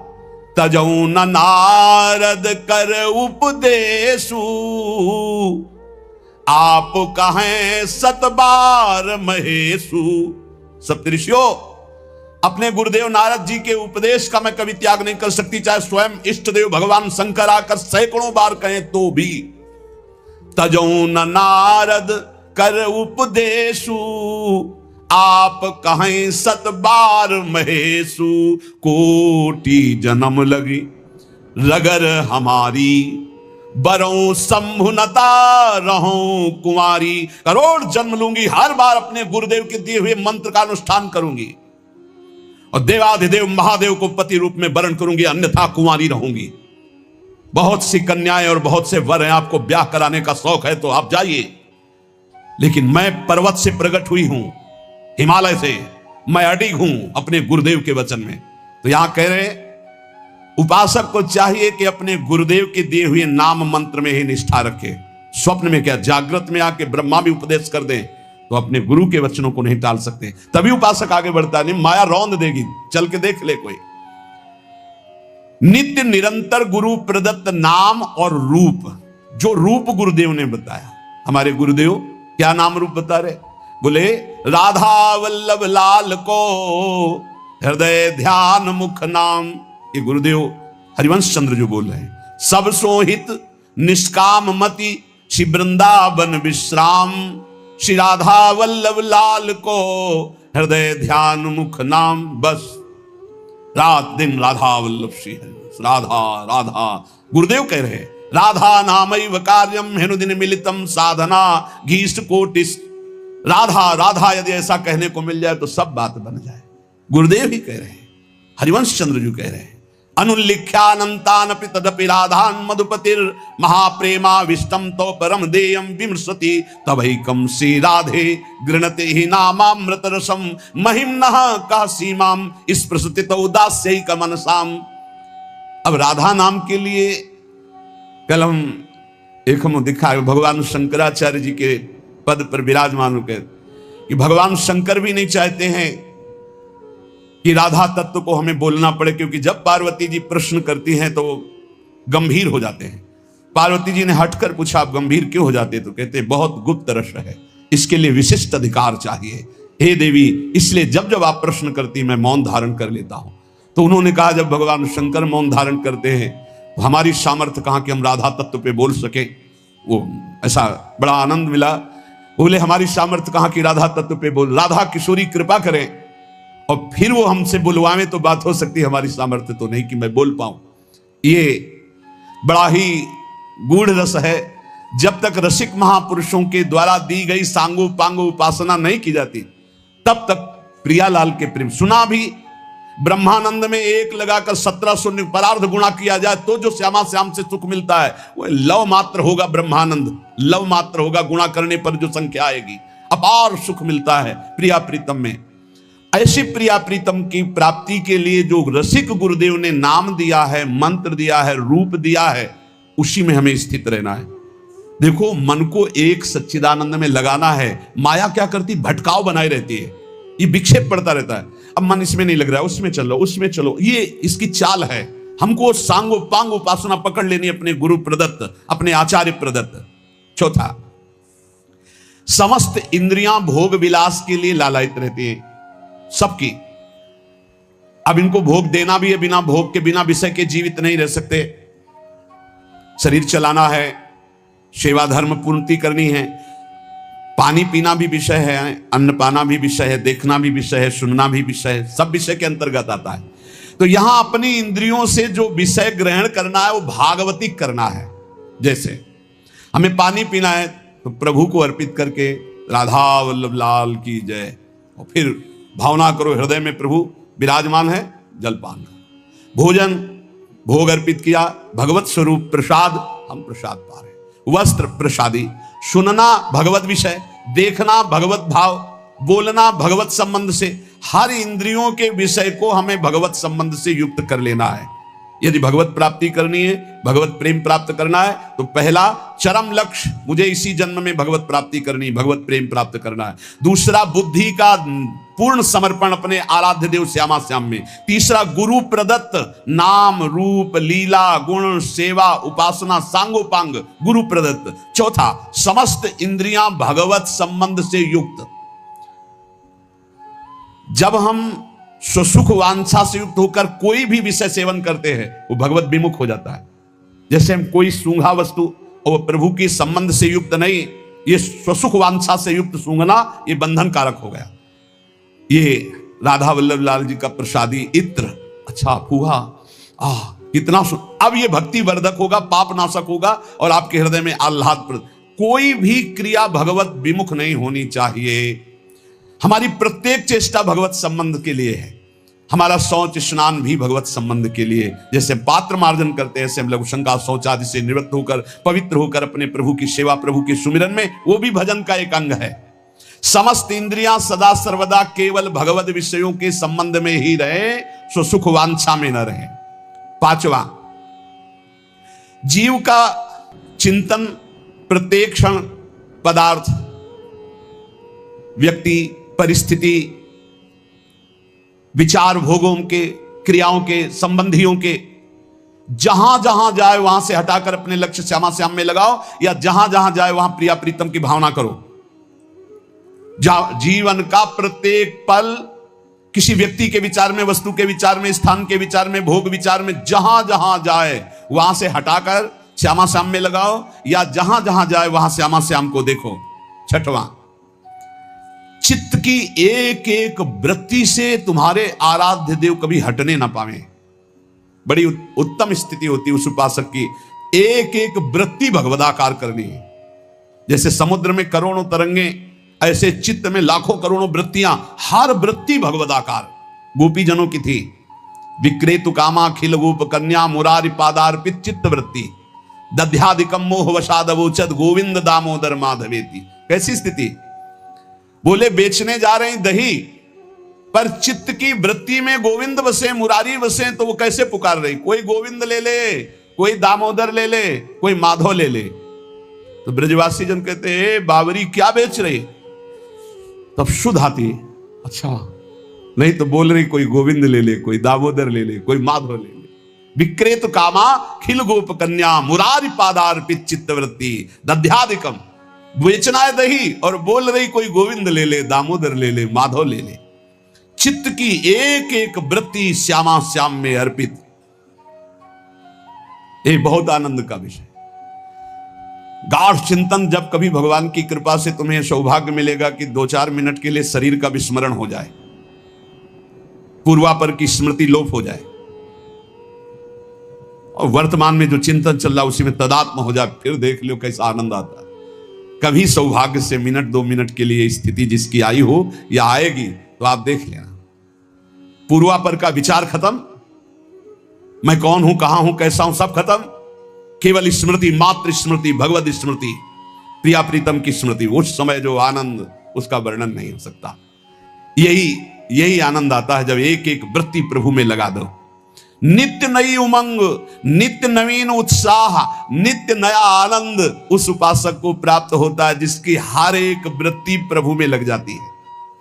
तजौ न नारद कर उपदेशु, आप कहें सतबार महेशु। सप्तऋषियों, अपने गुरुदेव नारद जी के उपदेश का मैं कभी त्याग नहीं कर सकती, चाहे स्वयं इष्ट देव भगवान शंकर आकर सैकड़ों बार कहें तो भी। तजौ न नारद कर उपदेशु, आप कहें सतबार महेशु। कोटि जन्म लगी रगर हमारी, बरों संभुनता रहूं कुंवारी। करोड़ जन्म लूंगी, हर बार अपने गुरुदेव के दिए हुए मंत्र का अनुष्ठान करूंगी और देवाधिदेव महादेव को पति रूप में वरण करूंगी, अन्यथा कुंवारी रहूंगी। बहुत सी कन्याएं और बहुत से वर हैं, आपको ब्याह कराने का शौक है तो आप जाइए, लेकिन मैं पर्वत से प्रकट हुई हूं, हिमालय से, मैं अडिग हूं अपने गुरुदेव के वचन में। तो यहां कह रहे उपासक को चाहिए कि अपने गुरुदेव के दिए हुए नाम मंत्र में ही निष्ठा रखे। स्वप्न में क्या, जागृत में आके ब्रह्मा भी उपदेश कर दें तो अपने गुरु के वचनों को नहीं टाल सकते, तभी उपासक आगे बढ़ता। नहीं, माया रौंद देगी, चल के देख ले कोई। नित्य निरंतर गुरु प्रदत्त नाम और रूप, जो रूप गुरुदेव ने बताया, हमारे गुरुदेव क्या नाम रूप बता रहे? बोले राधा वल्लभ लाल को हृदय ध्यान मुख नाम। ये गुरुदेव हरिवंश चंद्र जो बोल रहे हैं, सब सोहित निष्काम मति श्री वृंदावन विश्राम। श्री राधा वल्लभ लाल को हृदय ध्यान मुख नाम। बस रात दिन राधा वल्लभ श्री राधा राधा। गुरुदेव कह रहे हैं राधा नामैव कार्यम हेनुदिन मिलितम साधना घीष्ट कोटिस। राधा राधा यदि ऐसा कहने को मिल जाए तो सब बात बन जाए। गुरुदेव ही कह रहे हैं, हरिवंश चंद्र जी कह रहे हैं। अनुल्लिख्यानंतानपि तदपि राधान मधुपतिर महाप्रेमा विष्टम तो परम देयम विमृशति तवैकम श्री राधे गृणते ही नामामृत रसम महिम्नः का सीमाम स्पृशति उदास्यैक मनसाम। अब राधा नाम के लिए कल हम दिखा भगवान शंकराचार्य जी के पद पर विराजमान होकर कि भगवान शंकर भी नहीं चाहते हैं कि राधा तत्व को हमें बोलना पड़े, क्योंकि जब पार्वती जी प्रश्न करती हैं तो गंभीर हो जाते हैं। पार्वती जी ने हटकर पूछा आप गंभीर क्यों हो जाते? तो कहते बहुत गुप्त रस है, इसके लिए विशिष्ट अधिकार चाहिए हे देवी, इसलिए जब जब आप प्रश्न करती मैं मौन धारण कर लेता हूं। तो उन्होंने कहा जब भगवान शंकर मौन धारण करते हैं तो हमारी सामर्थ्य कहां कि हम राधा तत्व पे बोल सके। वो ऐसा बड़ा आनंद मिला। बोले हमारी सामर्थ्य कहां कि राधा तत्व पे बोल, राधा किशोरी कृपा करें और फिर वो हमसे बुलवावे तो बात हो सकती है, हमारी सामर्थ्य तो नहीं कि मैं बोल पाऊं। ये बड़ा ही गूढ़ रस है। जब तक रसिक महापुरुषों के द्वारा दी गई सांगो पांगो उपासना नहीं की जाती तब तक प्रियालाल के प्रेम सुना भी। ब्रह्मानंद में एक लगाकर 1700 परार्ध गुणा किया जाए तो जो श्यामा श्याम से सुख मिलता है वो लव मात्र होगा। ब्रह्मानंद लव मात्र होगा, गुणा करने पर जो संख्या आएगी, अपार सुख मिलता है प्रिया प्रीतम में। ऐसी प्रिया प्रीतम की प्राप्ति के लिए जो रसिक गुरुदेव ने नाम दिया है, मंत्र दिया है, रूप दिया है, उसी में हमें स्थित रहना है। देखो, मन को एक सच्चिदानंद में लगाना है। माया क्या करती, भटकाव बनाई रहती है, ये विक्षेप पड़ता रहता है। अब मन इसमें नहीं लग रहा है, उसमें चलो, उसमें चलो, ये इसकी चाल है। हमको सांगो पांग उपासना पकड़ लेनी अपने गुरु प्रदत्त, अपने आचार्य प्रदत्त। चौथा, समस्त इंद्रियां भोग विलास के लिए लालायित रहती है, सबकी। अब इनको भोग देना भी है, बिना भोग के, बिना विषय के जीवित नहीं रह सकते। शरीर चलाना है, सेवा धर्म पूर्ति करनी है, पानी पीना भी विषय है, अन्न पाना भी विषय है, देखना भी विषय है, सुनना भी विषय है, सब विषय के अंतर्गत आता है। तो यहां अपनी इंद्रियों से जो विषय ग्रहण करना है वो भागवतिक करना है। जैसे हमें पानी पीना है तो प्रभु को अर्पित करके राधा वल्लभ लाल की जय, और फिर भावना करो हृदय में प्रभु विराजमान है, जलपान। भोजन भोग अर्पित किया, भगवत स्वरूप प्रसाद, हम प्रसाद पा रहे। वस्त्र प्रसादी, सुनना भगवत विषय, देखना भगवत भाव, बोलना भगवत संबंध से। हर इंद्रियों के विषय को हमें भगवत संबंध से युक्त कर लेना है। यदि भगवत प्राप्ति करनी है, भगवत प्रेम प्राप्त करना है, तो पहला चरम लक्ष्य, मुझे इसी जन्म में भगवत प्राप्ति करनी, भगवत प्रेम प्राप्त करना है। दूसरा, बुद्धि का पूर्ण समर्पण अपने आराध्य देव श्यामा श्याम में। तीसरा, गुरु प्रदत्त नाम रूप लीला गुण सेवा उपासना सांगोपांग गुरु प्रदत्त। चौथा, समस्त इंद्रियां भगवत संबंध से युक्त। जब हम स्वसुख वांछा से युक्त होकर कोई भी विषय सेवन करते हैं, वो भगवत विमुख हो जाता है। जैसे हम कोई सूंघा वस्तु और प्रभु के संबंध से युक्त नहीं, ये स्वसुख वांछा से युक्त सूंघना, ये बंधन कारक हो गया। ये राधा वल्लभ लाल जी का प्रसादी इत्र, अच्छा फूहा, कितना अब ये भक्ति वर्धक होगा, पाप नाशक होगा, और आपके हृदय में आह्लाद। कोई भी क्रिया भगवत विमुख नहीं होनी चाहिए। हमारी प्रत्येक चेष्टा भगवत संबंध के लिए है। हमारा शौच स्नान भी भगवत संबंध के लिए। जैसे पात्र मार्जन करते हैं, ऐसे हम लघु शंका शौच आदि से निवृत्त होकर पवित्र होकर अपने प्रभु की सेवा, प्रभु के सुमिरन में, वो भी भजन का एक अंग है। समस्त इंद्रियां सदा सर्वदा केवल भगवत विषयों के संबंध में ही रहे, सो सुख वांछा में न रहे। पांचवा, जीव का चिंतन प्रत्येक क्षण पदार्थ, व्यक्ति, परिस्थिति, विचार, भोगों के, क्रियाओं के, संबंधियों के, जहां जहां जाए वहां से हटाकर अपने लक्ष्य श्यामा श्याम में लगाओ, या जहां जहां जाए वहां प्रिया प्रीतम की भावना करो। जीवन का प्रत्येक पल किसी व्यक्ति के विचार में, वस्तु के विचार में, स्थान के विचार में, भोग विचार में, जहां जहां जाए वहां से हटाकर श्यामा श्याम में लगाओ, या जहां जहां जाए वहां श्यामा श्याम को देखो। छठवां, चित्त की एक एक वृत्ति से तुम्हारे आराध्य देव कभी हटने ना पावे। बड़ी उत्तम स्थिति होती है उस उपासक की, एक एक वृत्ति भगवदाकार करनी है। जैसे समुद्र में करोड़ों तरंगे, ऐसे चित्त में लाखों करोड़ों वृत्तियां, हर वृत्ति भगवदाकार। गोपी जनों की थी, विक्रेतु कामा खिल गोप कन्या मुरारी पादार्पित चित्त वृत्ति, दध्यादिकम मोह वशादवोचत गोविंद दामोदर माधवेति। कैसी स्थिति, बोले बेचने जा रहे हैं दही, पर चित्त की वृत्ति में गोविंद बसे, मुरारी बसे, तो वो कैसे पुकार रही, कोई गोविंद ले ले, कोई दामोदर ले ले, कोई माधव ले ले। तो ब्रजवासी जन कहते हैं, बावरी क्या बेच रही, तब शुद्ध आती, अच्छा नहीं तो बोल रही कोई गोविंद ले ले, कोई दामोदर ले ले, कोई माधव ले ले। विक्रेत कामा खिल गोप कन्या मुरारी पादार्पित चित्त वृत्ति दध्यादिकम, बेचना है दही और बोल रही कोई गोविंद ले ले, दामोदर ले ले, माधव ले ले। चित्त की एक एक वृत्ति श्यामा श्याम में अर्पित, ये बहुत आनंद का विषय। गाढ़ चिंतन, जब कभी भगवान की कृपा से तुम्हें सौभाग्य मिलेगा कि 2-4 मिनट के लिए शरीर का विस्मरण हो जाए, पूर्वापर की स्मृति लोप हो जाए, और वर्तमान में जो चिंतन चल रहा उसी में तदात्म हो जाए, फिर देख लो कैसा आनंद आता है। कभी सौभाग्य से 1-2 मिनट के लिए स्थिति जिसकी आई हो या आएगी, तो आप देख लेना, पूर्वापर का विचार खत्म, मैं कौन हूं, कहां हूं, कैसा हूं, सब खत्म। केवल स्मृति, मात्र स्मृति, भगवत स्मृति, प्रिया प्रीतम की स्मृति। उस समय जो आनंद, उसका वर्णन नहीं हो सकता। यही यही आनंद आता है जब एक एक वृत्ति प्रभु में लगा दो। नित्य नई उमंग, नित्य नवीन उत्साह, नित्य नया आनंद उस उपासक को प्राप्त होता है जिसकी हर एक वृत्ति प्रभु में लग जाती है।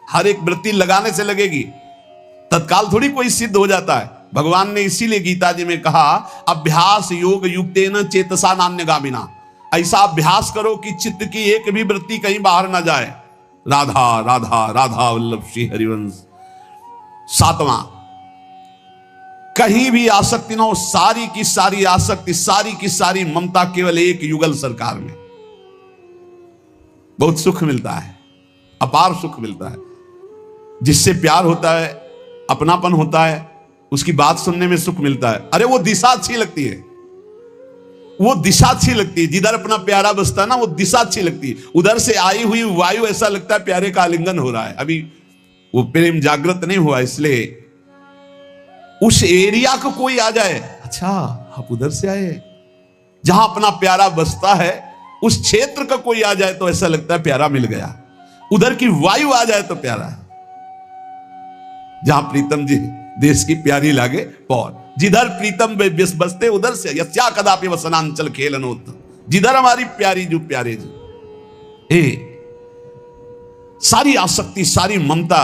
हर एक वृत्ति लगाने से लगेगी, तत्काल थोड़ी कोई सिद्ध हो जाता है। भगवान ने इसीलिए गीता जी में कहा, अभ्यास योग युक्तेन चेतसा नान्यगामिना। ऐसा अभ्यास करो कि चित्त की एक भी वृत्ति कहीं बाहर ना जाए। राधा राधा राधा वल्लभ श्री हरिवंश। 7वां, कहीं भी आसक्ति ना हो, सारी की सारी आसक्ति, सारी की सारी ममता केवल एक युगल सरकार में। बहुत सुख मिलता है, अपार सुख मिलता है। जिससे प्यार होता है, अपनापन होता है, उसकी बात सुनने में सुख मिलता है। अरे वो दिशा अच्छी लगती है, वो दिशा अच्छी लगती है। जिधर अपना प्यारा बसता है ना, वो दिशा अच्छी लगती है। उधर से आई हुई वायु ऐसा लगता है प्यारे का आलिंगन हो रहा है। अभी वो प्रेम जागृत नहीं हुआ, इसलिए उस एरिया को कोई आ जाए, अच्छा आप उधर से आए, जहां अपना प्यारा बसता है उस क्षेत्र का कोई आ जाए तो ऐसा लगता है प्यारा मिल गया। उधर की वायु आ जाए तो प्यारा है। जहां प्रीतम जी देश की प्यारी लागे पौर, जिधर प्रीतम बसते उधर से यस्या कदापि वसनांचल खेलनोत। जिधर हमारी प्यारी जो प्यारे जी, सारी आसक्ति, सारी ममता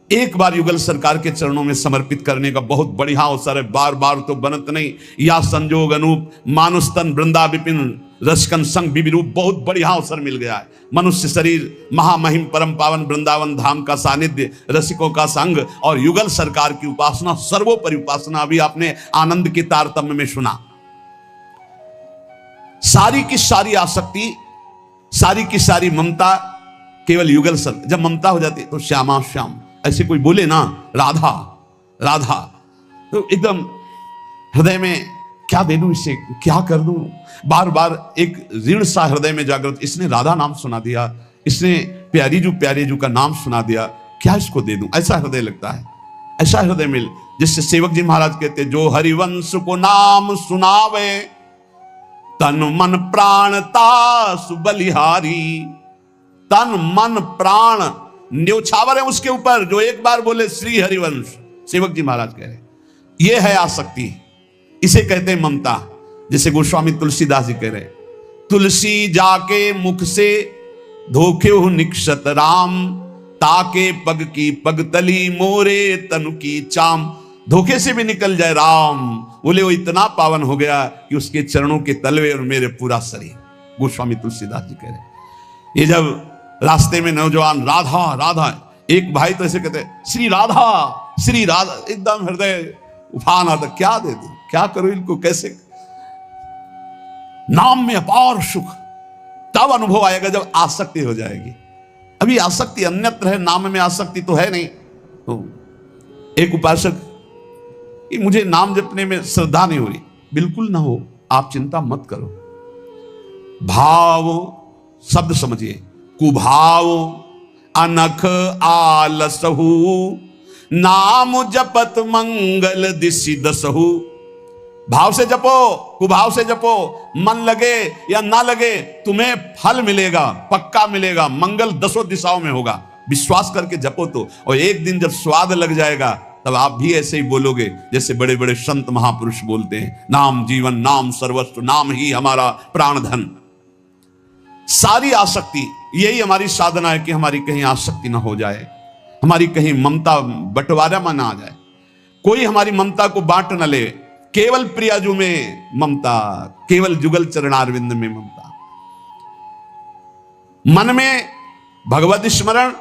एक बार युगल सरकार के चरणों में समर्पित करने का बहुत बढ़िया अवसर है। बार बार तो बनत नहीं। या संजोग अनूप मानुष तन वृंदा विपिन रसकन संग विरूप, बहुत बढ़िया अवसर मिल गया है। मनुष्य शरीर, महामहिम परम पावन वृंदावन धाम का सानिध्य, रसिकों का संग और युगल सरकार की उपासना, सर्वोपरि उपासना। अभी आपने आनंद के तारतम्य में सुना। सारी की सारी आसक्ति, सारी की सारी ममता केवल युगल सर। जब ममता हो जाती है तो श्यामा श्याम, ऐसे कोई बोले ना राधा राधा, तो एकदम हृदय में क्या दे दूं इसे, क्या कर दूं, बार बार एक ऋण सा हृदय में जागृत। इसने राधा नाम सुना दिया, इसने प्यारे जू का नाम सुना दिया, क्या इसको दे दूं, ऐसा हृदय लगता है। ऐसा हृदय मिल, जिससे सेवक जी महाराज कहते, जो हरिवंश को नाम सुनावे तन मन प्राण तासु बलिहारी। तन मन प्राण न्योछावर है उसके ऊपर, जो एक बार बोले श्री हरिवंश। सेवक जी महाराज कह रहे, यह है आसक्ति, इसे कहते हैं ममता। जैसे गोस्वामी तुलसीदास जी कह रहे, तुलसी जाके मुख से धोखे हो निक्षत राम, ताके पग की पगतली मोरे तनु की चाम। धोखे से भी निकल जाए राम, बोले वो इतना पावन हो गया कि उसके चरणों के तलवे और मेरे पूरा शरीर। गोस्वामी तुलसीदास जी कह रहे। ये जब रास्ते में नौजवान राधा राधा, एक भाई तो ऐसे कहते श्री राधा, एकदम हृदय उफान आता, क्या दे दूं, क्या करूं इनको, कैसे। नाम में अपार सुख तब अनुभव आएगा जब आसक्ति हो जाएगी। अभी आसक्ति अन्यत्र है, नाम में आसक्ति तो है नहीं। तो एक उपासक कि मुझे नाम जपने में श्रद्धा नहीं हो रही, बिल्कुल ना हो, आप चिंता मत करो। भाव शब्द समझिए, कुभाव अनख आलसहु, नाम जपत मंगल दिशि दसहु। भाव से जपो, कुभाव से जपो, मन लगे या ना लगे तुम्हें फल मिलेगा, पक्का मिलेगा, मंगल दसों दिशाओं में होगा। विश्वास करके जपो तो, और एक दिन जब स्वाद लग जाएगा तब आप भी ऐसे ही बोलोगे जैसे बड़े बड़े संत महापुरुष बोलते हैं, नाम जीवन, नाम सर्वस्व, नाम ही हमारा प्राण धन। सारी आसक्ति, यही हमारी साधना है कि हमारी कहीं आसक्ति ना हो जाए, हमारी कहीं ममता बंटवारा में ना आ जाए, कोई हमारी ममता को बांट न ले। केवल प्रियाजू में ममता, केवल जुगल चरणारविंद में ममता। मन में भगवत स्मरण,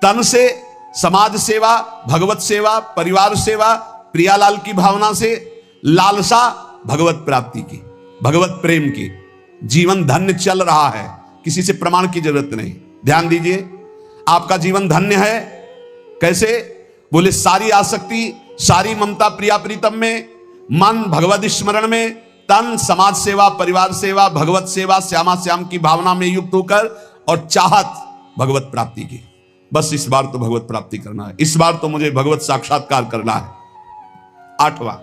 तन से समाज सेवा, भगवत सेवा, परिवार सेवा, प्रियालाल की भावना से लालसा भगवत प्राप्ति की, भगवत प्रेम की। जीवन धन्य चल रहा है, किसी से प्रमाण की जरूरत नहीं। ध्यान दीजिए, आपका जीवन धन्य है। कैसे? बोले सारी आसक्ति, सारी ममता प्रिया प्रीतम में, मन भगवत स्मरण में, तन समाज सेवा, परिवार सेवा, भगवत सेवा, श्यामा श्याम की भावना में युक्त होकर, और चाहत भगवत प्राप्ति की। बस इस बार तो भगवत प्राप्ति करना है, इस बार तो मुझे भगवत साक्षात्कार करना है। 8वां,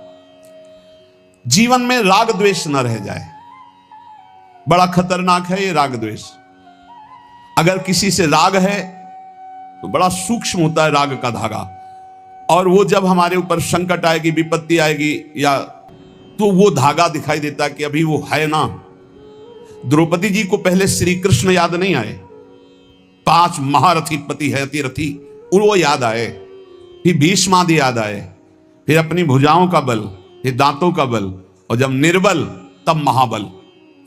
जीवन में राग द्वेष न रह जाए। बड़ा खतरनाक है ये राग द्वेष। अगर किसी से राग है तो बड़ा सूक्ष्म होता है राग का धागा। और वो जब हमारे ऊपर संकट आएगी, विपत्ति आएगी, या तो वो धागा दिखाई देता कि अभी वो है ना। द्रौपदी जी को पहले श्री कृष्ण याद नहीं आए, 5 महारथी पति है अतिरथी, वो याद आए, फिर भीष्म आदि याद आए, फिर अपनी भुजाओं का बल, फिर दांतों का बल, और जब निर्बल तब महाबल।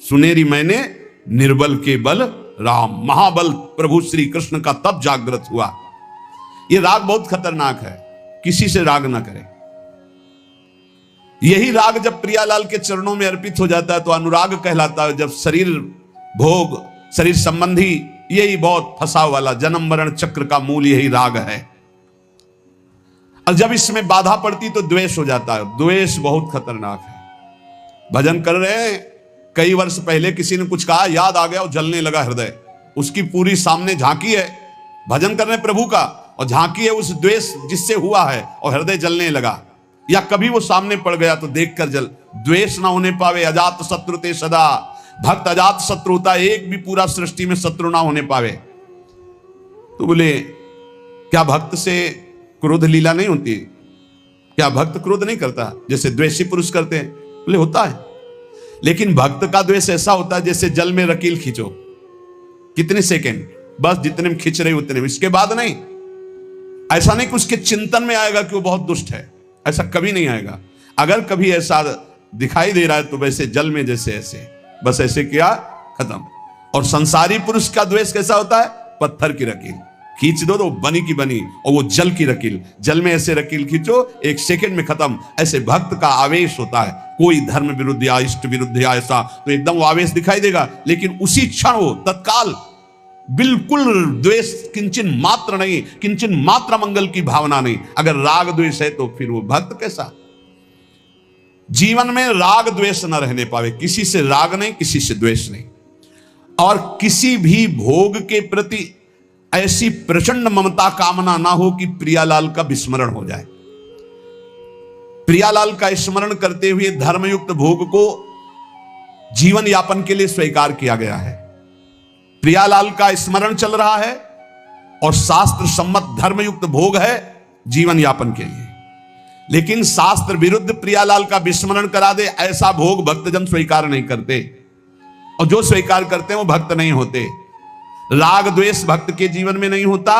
सुनेरी मैंने निर्बल के बल राम, महाबल प्रभु श्री कृष्ण का तब जागृत हुआ। ये राग बहुत खतरनाक है, किसी से राग ना करें। यही राग जब प्रियालाल के चरणों में अर्पित हो जाता है तो अनुराग कहलाता है। जब शरीर भोग, शरीर संबंधी, यही बहुत फंसाव वाला जन्म मरण चक्र का मूल यही राग है। और जब इसमें बाधा पड़ती तो द्वेष हो जाता है। द्वेष बहुत खतरनाक है। भजन कर रहे हैं, कई वर्ष पहले किसी ने कुछ कहा, याद आ गया और जलने लगा हृदय, उसकी पूरी सामने झांकी है, भजन कर रहे हैं प्रभु का, और झांकी है उस द्वेष जिससे हुआ है, और हृदय जलने लगा। या कभी वो सामने पड़ गया तो देखकर जल। द्वेष ना होने पावे, अजात शत्रु ते सदा, भक्त अजात शत्रु होता, एक भी पूरा सृष्टि में शत्रु ना होने पावे। तो बोले क्या भक्त से क्रोध लीला नहीं होती? क्या भक्त क्रोध नहीं करता जैसे द्वेषी पुरुष करते हैं? बोले होता है, लेकिन भक्त का द्वेष ऐसा होता है जैसे जल में रकील खींचो, कितने सेकंड, बस जितने में खींच रहे उतने में, इसके बाद नहीं। ऐसा नहीं कि उसके चिंतन में आएगा कि वो बहुत दुष्ट है, ऐसा कभी नहीं आएगा। अगर कभी ऐसा दिखाई दे रहा है तो वैसे जल में जैसे ऐसे, बस ऐसे किया, खत्म। और संसारी पुरुष का द्वेष कैसा होता है? पत्थर की रकील खींच दो तो बनी की बनी, और वो जल की रकील, जल में ऐसे रकील खींचो, एक सेकंड में खत्म। ऐसे भक्त का आवेश होता है, कोई धर्म विरुद्ध या इष्ट विरुद्ध या ऐसा, तो एकदम वो आवेश दिखाई देगा, लेकिन उसी क्षण वो तत्काल बिल्कुल द्वेष, किंचन मात्र नहीं, किंचन मात्र मंगल की भावना नहीं। अगर राग द्वेष है तो फिर वो भक्त कैसा? जीवन में राग द्वेष न रहने पावे, किसी से राग नहीं, किसी से द्वेष नहीं, और किसी भी भोग के प्रति ऐसी प्रचंड ममता कामना ना हो कि प्रियालाल का विस्मरण हो जाए। प्रियालाल का स्मरण करते हुए धर्मयुक्त भोग को जीवन यापन के लिए स्वीकार किया गया है। प्रियालाल का स्मरण चल रहा है और शास्त्र सम्मत धर्मयुक्त भोग है जीवन यापन के लिए, लेकिन शास्त्र विरुद्ध प्रियालाल का विस्मरण करा दे ऐसा भोग भक्तजन स्वीकार नहीं करते, और जो स्वीकार करते हैं वो भक्त नहीं होते। राग द्वेष भक्त के जीवन में नहीं होता,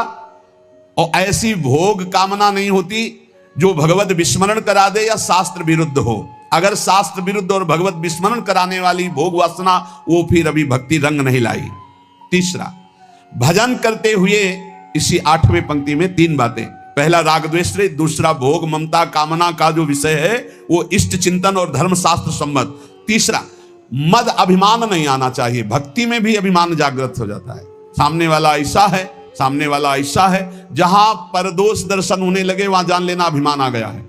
और ऐसी भोग कामना नहीं होती जो भगवत विस्मरण करा दे या शास्त्र विरुद्ध हो। अगर शास्त्र विरुद्ध और भगवत विस्मरण कराने वाली भोग वासना, वो फिर अभी भक्ति रंग नहीं लाई। तीसरा, भजन करते हुए इसी 8वें पंक्ति में 3 बातें। पहला राग द्वेष रहित, दूसरा भोग ममता कामना का जो विषय है वो इष्ट चिंतन और धर्म शास्त्र सम्मत, तीसरा मद अभिमान नहीं आना चाहिए। भक्ति में भी अभिमान जागृत हो जाता है, सामने वाला ऐसा है, सामने वाला ऐसा है, जहां परदोष दर्शन होने लगे वहां जान लेना अभिमान आ गया है।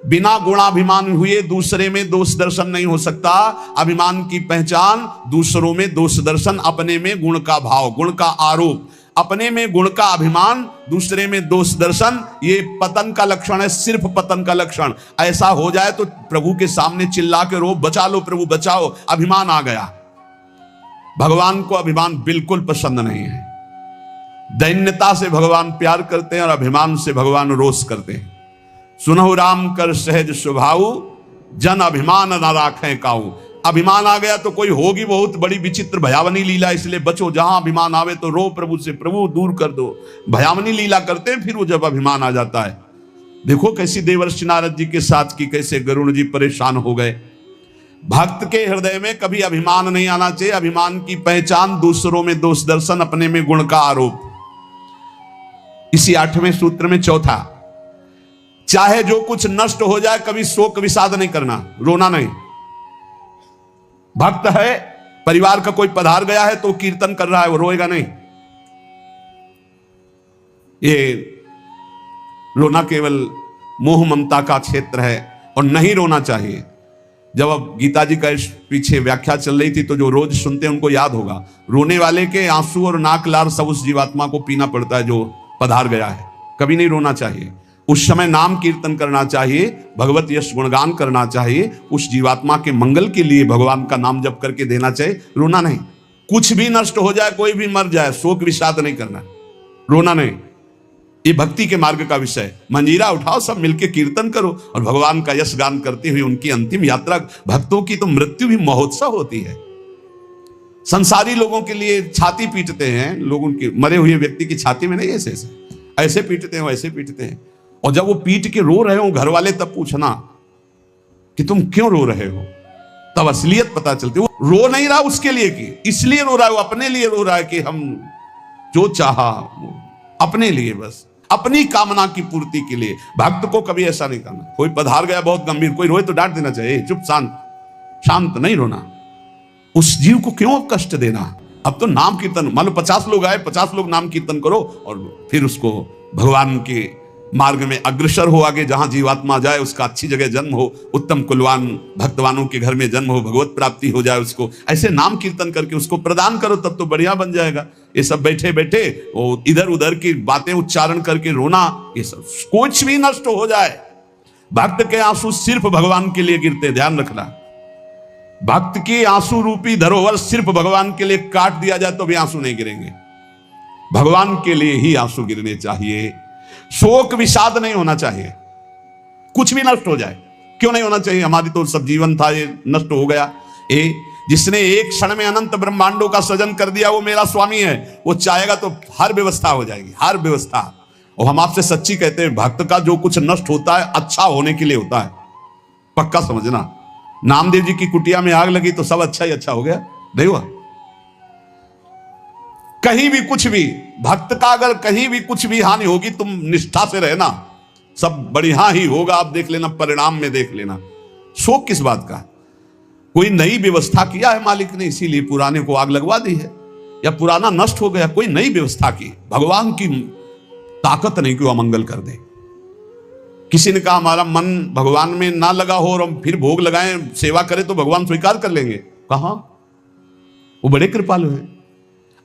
बिना गुणाभिमान हुए दूसरे में दोष दर्शन नहीं हो सकता। अभिमान की पहचान दूसरों में दोष दर्शन, अपने में गुण का भाव, गुण का आरोप, अपने में गुण का अभिमान, दूसरे में दोष दर्शन, ये पतन का लक्षण है, सिर्फ पतन का लक्षण। ऐसा हो जाए तो प्रभु के सामने चिल्ला के रो, बचा लो प्रभु बचाओ, अभिमान आ गया। भगवान को अभिमान बिल्कुल पसंद नहीं है। दैन्यता से भगवान प्यार करते हैं और अभिमान से भगवान रोष करते हैं। सुनहु राम कर सहज स्वभाव, जन अभिमान न राखें काऊ। अभिमान आ गया तो कोई होगी बहुत बड़ी विचित्र भयावनी लीला, इसलिए बचो। जहां अभिमान आवे तो रो प्रभु से, प्रभु दूर कर दो। भयावनी लीला करते हैं फिर वो जब अभिमान आ जाता है। देखो कैसी देवर्षि नारद जी के साथ की, कैसे गरुण जी परेशान हो गए। भक्त के हृदय में कभी अभिमान नहीं आना चाहिए। अभिमान की पहचान दूसरों में दोष दर्शन, अपने में गुण का आरोप। इसी 8वें सूत्र में चौथा, चाहे जो कुछ नष्ट हो जाए कभी शोक विषाद नहीं करना, रोना नहीं। भक्त है, परिवार का कोई पधार गया है तो कीर्तन कर रहा है, वो रोएगा नहीं। ये रोना केवल मोह ममता का क्षेत्र है और नहीं रोना चाहिए। जब अब गीता जी का पीछे व्याख्या चल रही थी तो जो रोज सुनते हैं उनको याद होगा, रोने वाले के आंसू और नाक लार सब उस जीवात्मा को पीना पड़ता है जो पधार गया है। कभी नहीं रोना चाहिए। उस समय नाम कीर्तन करना चाहिए, भगवत यश गुणगान करना चाहिए, उस जीवात्मा के मंगल के लिए भगवान का नाम जप करके देना चाहिए, रोना नहीं। कुछ भी नष्ट हो जाए, कोई भी मर जाए, शोक विषाद नहीं करना, रोना नहीं। ये भक्ति के मार्ग का विषय। मंजीरा उठाओ, सब मिलके कीर्तन करो और भगवान का यश गान करते हुए उनकी अंतिम यात्रा। भक्तों की तो मृत्यु भी महोत्सव होती है। संसारी लोगों के लिए छाती पीटते हैं लोग, उनके मरे हुए व्यक्ति की छाती में नहीं, ऐसे ऐसे पीटते हैं, वैसे पीटते हैं। और जब वो पीट के रो रहे हो घर वाले, तब पूछना कि तुम क्यों रो रहे हो, तब असलियत पता चलती है। वो रो नहीं रहा उसके लिए कि इसलिए रो रहा है, वो अपने लिए रो रहा है कि हम जो चाहा अपने लिए, बस अपनी कामना की पूर्ति के लिए। भक्त को कभी ऐसा नहीं करना। कोई पधार गया बहुत गंभीर, कोई रोए तो डांट देना चाहिए, चुप शांत नहीं रोना। उस जीव को क्यों कष्ट देना। अब तो नाम कीर्तन, मान लो 50 लोग आए, 50 लोग नाम कीर्तन करो और फिर उसको भगवान के मार्ग में अग्रसर हो, आगे जहां जीवात्मा जाए उसका अच्छी जगह जन्म हो, उत्तम कुलवान भक्तवानों के घर में जन्म हो, भगवत प्राप्ति हो जाए उसको। ऐसे नाम कीर्तन करके उसको प्रदान करो, तब तो बढ़िया बन जाएगा। ये सब बैठे बैठे वो इधर उधर की बातें उच्चारण करके रोना, ये सब कुछ भी नष्ट हो जाए। भक्त के आंसू सिर्फ भगवान के लिए गिरते, ध्यान रखना। भक्त की आंसू रूपी धरोहर सिर्फ भगवान के लिए काट दिया जाए तो भी आंसू नहीं गिरेंगे। भगवान के लिए ही आंसू गिरने चाहिए। शोक विषाद नहीं होना चाहिए। कुछ भी नष्ट हो जाए, क्यों नहीं होना चाहिए। हमारी तो सब जीवन था, ये नष्ट हो गया। जिसने एक क्षण में अनंत ब्रह्मांडों का सृजन कर दिया वो मेरा स्वामी है। वो चाहेगा तो हर व्यवस्था हो जाएगी, हर व्यवस्था। और हम आपसे सच्ची कहते हैं, भक्त का जो कुछ नष्ट होता है अच्छा होने के लिए होता है, पक्का समझना। नामदेव जी की कुटिया में आग लगी तो सब अच्छा ही अच्छा हो गया, नहीं हुआ। कहीं भी कुछ भी, भक्त का अगर कहीं भी कुछ भी हानि होगी, तुम निष्ठा से रहना, सब बढ़िया ही होगा। आप देख लेना, परिणाम में देख लेना। शोक किस बात का। कोई नई व्यवस्था किया है मालिक ने, इसीलिए पुराने को आग लगवा दी है, या पुराना नष्ट हो गया, कोई नई व्यवस्था की। भगवान की ताकत नहीं कि वो अमंगल कर दे। किसी ने कहा हमारा मन भगवान में ना लगा हो और हम फिर भोग लगाएं, सेवा करें तो भगवान स्वीकार कर लेंगे। कहां, वो बड़े कृपालु हैं।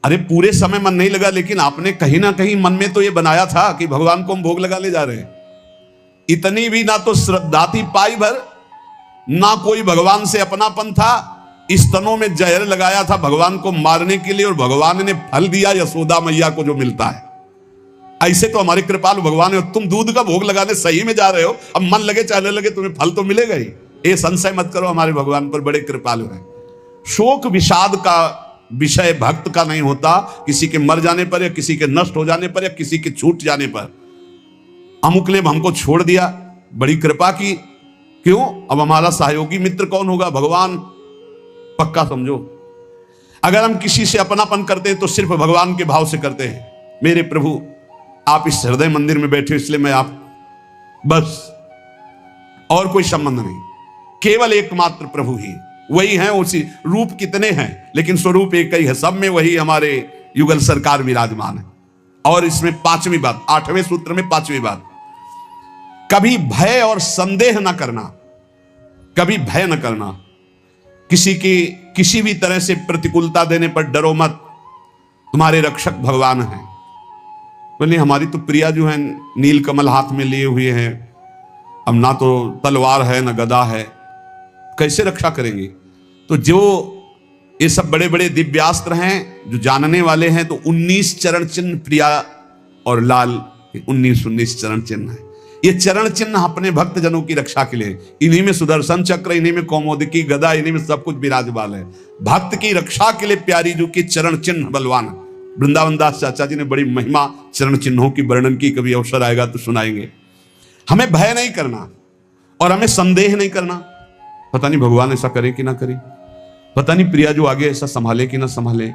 अरे पूरे समय मन नहीं लगा, लेकिन आपने कहीं ना कहीं मन में तो ये बनाया था कि भगवान को हम भोग लगा ले जा रहे हैं। इतनी भी ना तो श्रद्धा थी पाई भर, ना कोई भगवान से अपनापन था। स्तनों में जहर लगाया था भगवान को मारने के लिए, और भगवान ने फल दिया यशोदा मैया को जो मिलता है। ऐसे तो हमारे कृपालु भगवान है। तुम दूध का भोग लगाने सही में जा रहे हो, अब मन लगे चाहे लगे तुम्हें फल तो मिलेगा ही। ये संशय मत करो, हमारे भगवान पर बड़े कृपालु हैं। शोक विषाद का विषय भक्त का नहीं होता। किसी के मर जाने पर, या किसी के नष्ट हो जाने पर, या किसी के छूट जाने पर। अमुक ने हमको छोड़ दिया, बड़ी कृपा की, क्यों, अब हमारा सहयोगी मित्र कौन होगा, भगवान। पक्का समझो, अगर हम किसी से अपनापन करते हैं तो सिर्फ भगवान के भाव से करते हैं। मेरे प्रभु आप इस हृदय मंदिर में बैठे, इसलिए मैं आप, बस और कोई संबंध नहीं, केवल एकमात्र प्रभु ही वही है। उसी रूप कितने हैं, लेकिन स्वरूप एक ही है। सब में वही हमारे युगल सरकार विराजमान है। और इसमें 5वीं बात, 8वें सूत्र में 5वीं बात, कभी भय और संदेह न करना। कभी भय न करना, किसी की किसी भी तरह से प्रतिकूलता देने पर डरो मत, तुम्हारे रक्षक भगवान हैं। बोले हमारी तो प्रिया जो है नील कमल हाथ में लिए हुए हैं, अब ना तो तलवार है ना गदा है, कैसे रक्षा करेंगे। तो जो ये सब बड़े बड़े दिव्यास्त्र हैं, जो जानने वाले हैं, तो 19 चरण चिन्ह प्रिया और लाल 19 चरण चिन्ह है। ये चरण चिन्ह अपने भक्त जनों की रक्षा के लिए, इन्हीं में सुदर्शन चक्र, इन्हीं में कौमोदकी गदा, इन्हीं में सब कुछ विराजमान है। भक्त की रक्षा के लिए प्यारी जो की चरण चिन्ह बलवान। वृंदावन दास चाचा जी ने बड़ी महिमा चरण चिन्हों की वर्णन की, कभी अवसर आएगा तो सुनाएंगे। हमें भय नहीं करना और हमें संदेह नहीं करना, पता नहीं भगवान ऐसा करे कि ना करे, पता नहीं प्रिया जो आगे ऐसा संभाले कि ना संभाले।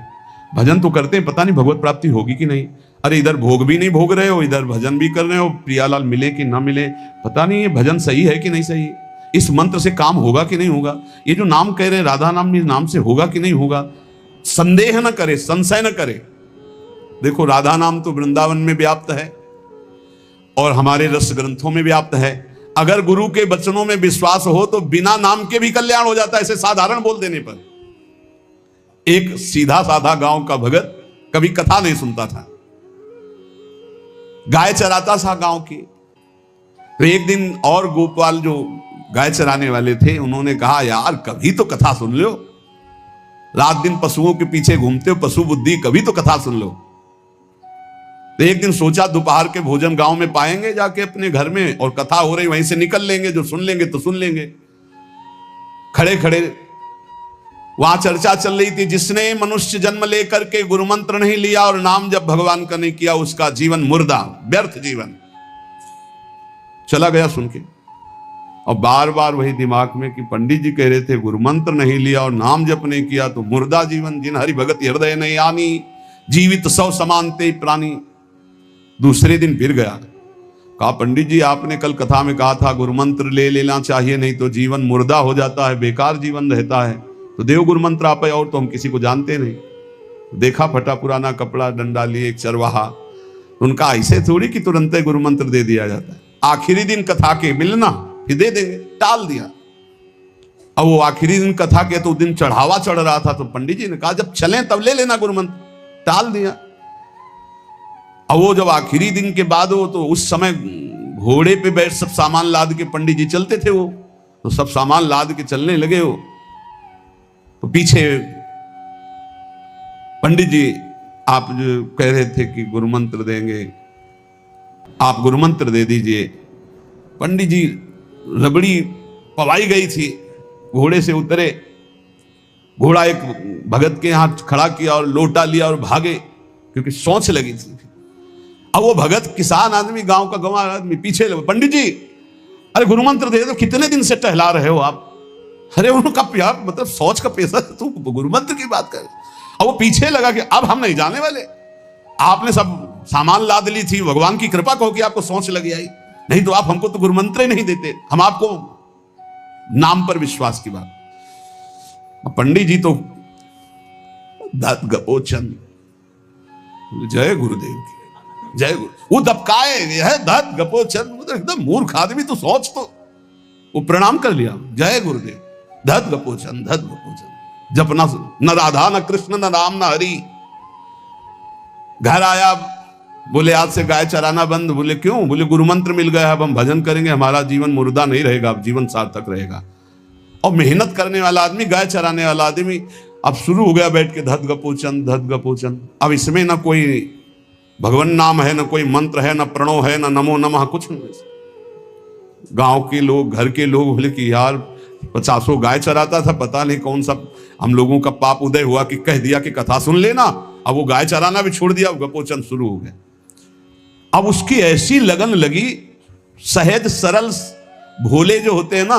भजन तो करते हैं, पता नहीं भगवत प्राप्ति होगी कि नहीं। अरे इधर भोग भी नहीं भोग रहे हो, इधर भजन भी कर रहे हो, प्रियालाल मिले कि ना मिले, पता नहीं ये भजन सही है कि नहीं सही, इस मंत्र से काम होगा कि नहीं होगा, ये जो नाम कह रहे राधा नाम, इस नाम से होगा कि नहीं होगा। संदेह न करे, संशय न करे। देखो राधा नाम तो वृंदावन में व्याप्त है और हमारे रस ग्रंथों में व्याप्त है। अगर गुरु के वचनों में विश्वास हो तो बिना नाम के भी कल्याण हो जाता है, ऐसे साधारण बोल देने पर। एक सीधा साधा गांव का भगत कभी कथा नहीं सुनता था, गाय चराता था गांव की। तो एक दिन और गोपाल जो गाय चराने वाले थे, उन्होंने कहा यार कभी तो कथा सुन लो, रात दिन पशुओं के पीछे घूमते हो, पशु बुद्धि, कभी तो कथा सुन लो। तो एक दिन सोचा दोपहर के भोजन गांव में पाएंगे जाके अपने घर में, और कथा हो रही वहीं से निकल लेंगे, जो सुन लेंगे तो सुन लेंगे। खड़े खड़े वहां चर्चा चल रही थी, जिसने मनुष्य जन्म लेकर के गुरु मंत्र नहीं लिया और नाम जब भगवान का नहीं किया, उसका जीवन मुर्दा, व्यर्थ जीवन। चला गया सुन के, और बार बार वही दिमाग में कि पंडित जी कह रहे थे गुरु मंत्र नहीं लिया और नाम जप नहीं किया तो मुर्दा जीवन। जिन हरि भगत हृदय नहीं आनी, जीवित सौ समानते प्राणी। दूसरे दिन फिर गया, कहा पंडित जी आपने कल कथा में कहा था गुरु मंत्र ले लेना चाहिए, नहीं तो जीवन मुर्दा हो जाता है, बेकार जीवन रहता है। तो देव गुरु मंत्र आप, और तो हम किसी को जानते नहीं। देखा फटा पुराना कपड़ा, डंडा लिए, एक चरवाहा। उनका ऐसे थोड़ी कि तुरंत गुरु मंत्र दे दिया जाता है। आखिरी दिन कथा के मिलना फिर दे देंगे, टाल दिया। अब वो आखिरी दिन कथा के तो दिन चढ़ावा चढ़ रहा था, तो पंडित जी ने कहा जब चलें तब ले लेना गुरु मंत्र, टाल दिया। अब वो जब आखिरी दिन के बाद हो, तो उस समय घोड़े पे बैठ सब सामान लाद के पंडित जी चलते थे, वो तो सब सामान लाद के चलने लगे हो। तो पीछे पंडित जी आप जो कह रहे थे कि गुरु मंत्र देंगे, आप गुरु मंत्र दे दीजिए। पंडित जी रबड़ी पवाई गई थी, घोड़े से उतरे, घोड़ा एक भगत के यहां खड़ा किया और लोटा लिया और भागे, क्योंकि सोच लगी थी। अब वो भगत किसान आदमी, गांव का गंवार आदमी पीछे लगे, पंडित जी अरे गुरु मंत्र दे दो, कितने दिन से टहला रहे हो आप। अरे उनका प्यार मतलब सोच का पैसा, तू गुरु मंत्र की बात कर। अब वो पीछे लगा कि अब हम नहीं जाने वाले, आपने सब सामान लाद ली थी, भगवान की कृपा कहो कि आपको सोच लगी आई, नहीं तो आप हमको तो गुरु मंत्र ही नहीं देते, हम आपको नाम पर विश्वास की बात। पंडित जी तो दत्त गपोचन, जय गुरुदेव की जय गुरु, वो दबकाए है दत्त गपोचन, वो तो एकदम मूर्ख आदमी, तो सोच तो। वो प्रणाम कर लिया, जय गुरुदेव, दत्त गपोचन, दत्त गपोचन। जपना न राधा न कृष्ण न राम न हरि। घर आया, बोले आज से गाय चराना बंद। बोले क्यों? बोले गुरु मंत्र मिल गया, अब हम भजन करेंगे, हमारा जीवन मुर्दा नहीं रहेगा, अब जीवन सार्थक रहेगा। और मेहनत करने वाला आदमी, गाय चराने वाला आदमी, अब शुरू हो गया बैठ के धत गपोचन धत गपोचन। अब इसमें ना कोई भगवान नाम है, ना कोई मंत्र है, ना प्रणव है, ना नमो नमः, कुछ नहीं। गांव के लोग, घर के लोग बोले कि यार 50 गाय चराता था, पता नहीं कौन सा हम लोगों का पाप उदय हुआ कि कह दिया कि कथा सुन लेना। अब वो गाय चराना भी छोड़ दिया, गपोचन शुरू हो गया। अब उसकी ऐसी लगन लगी, सहज सरल भोले जो होते हैं ना,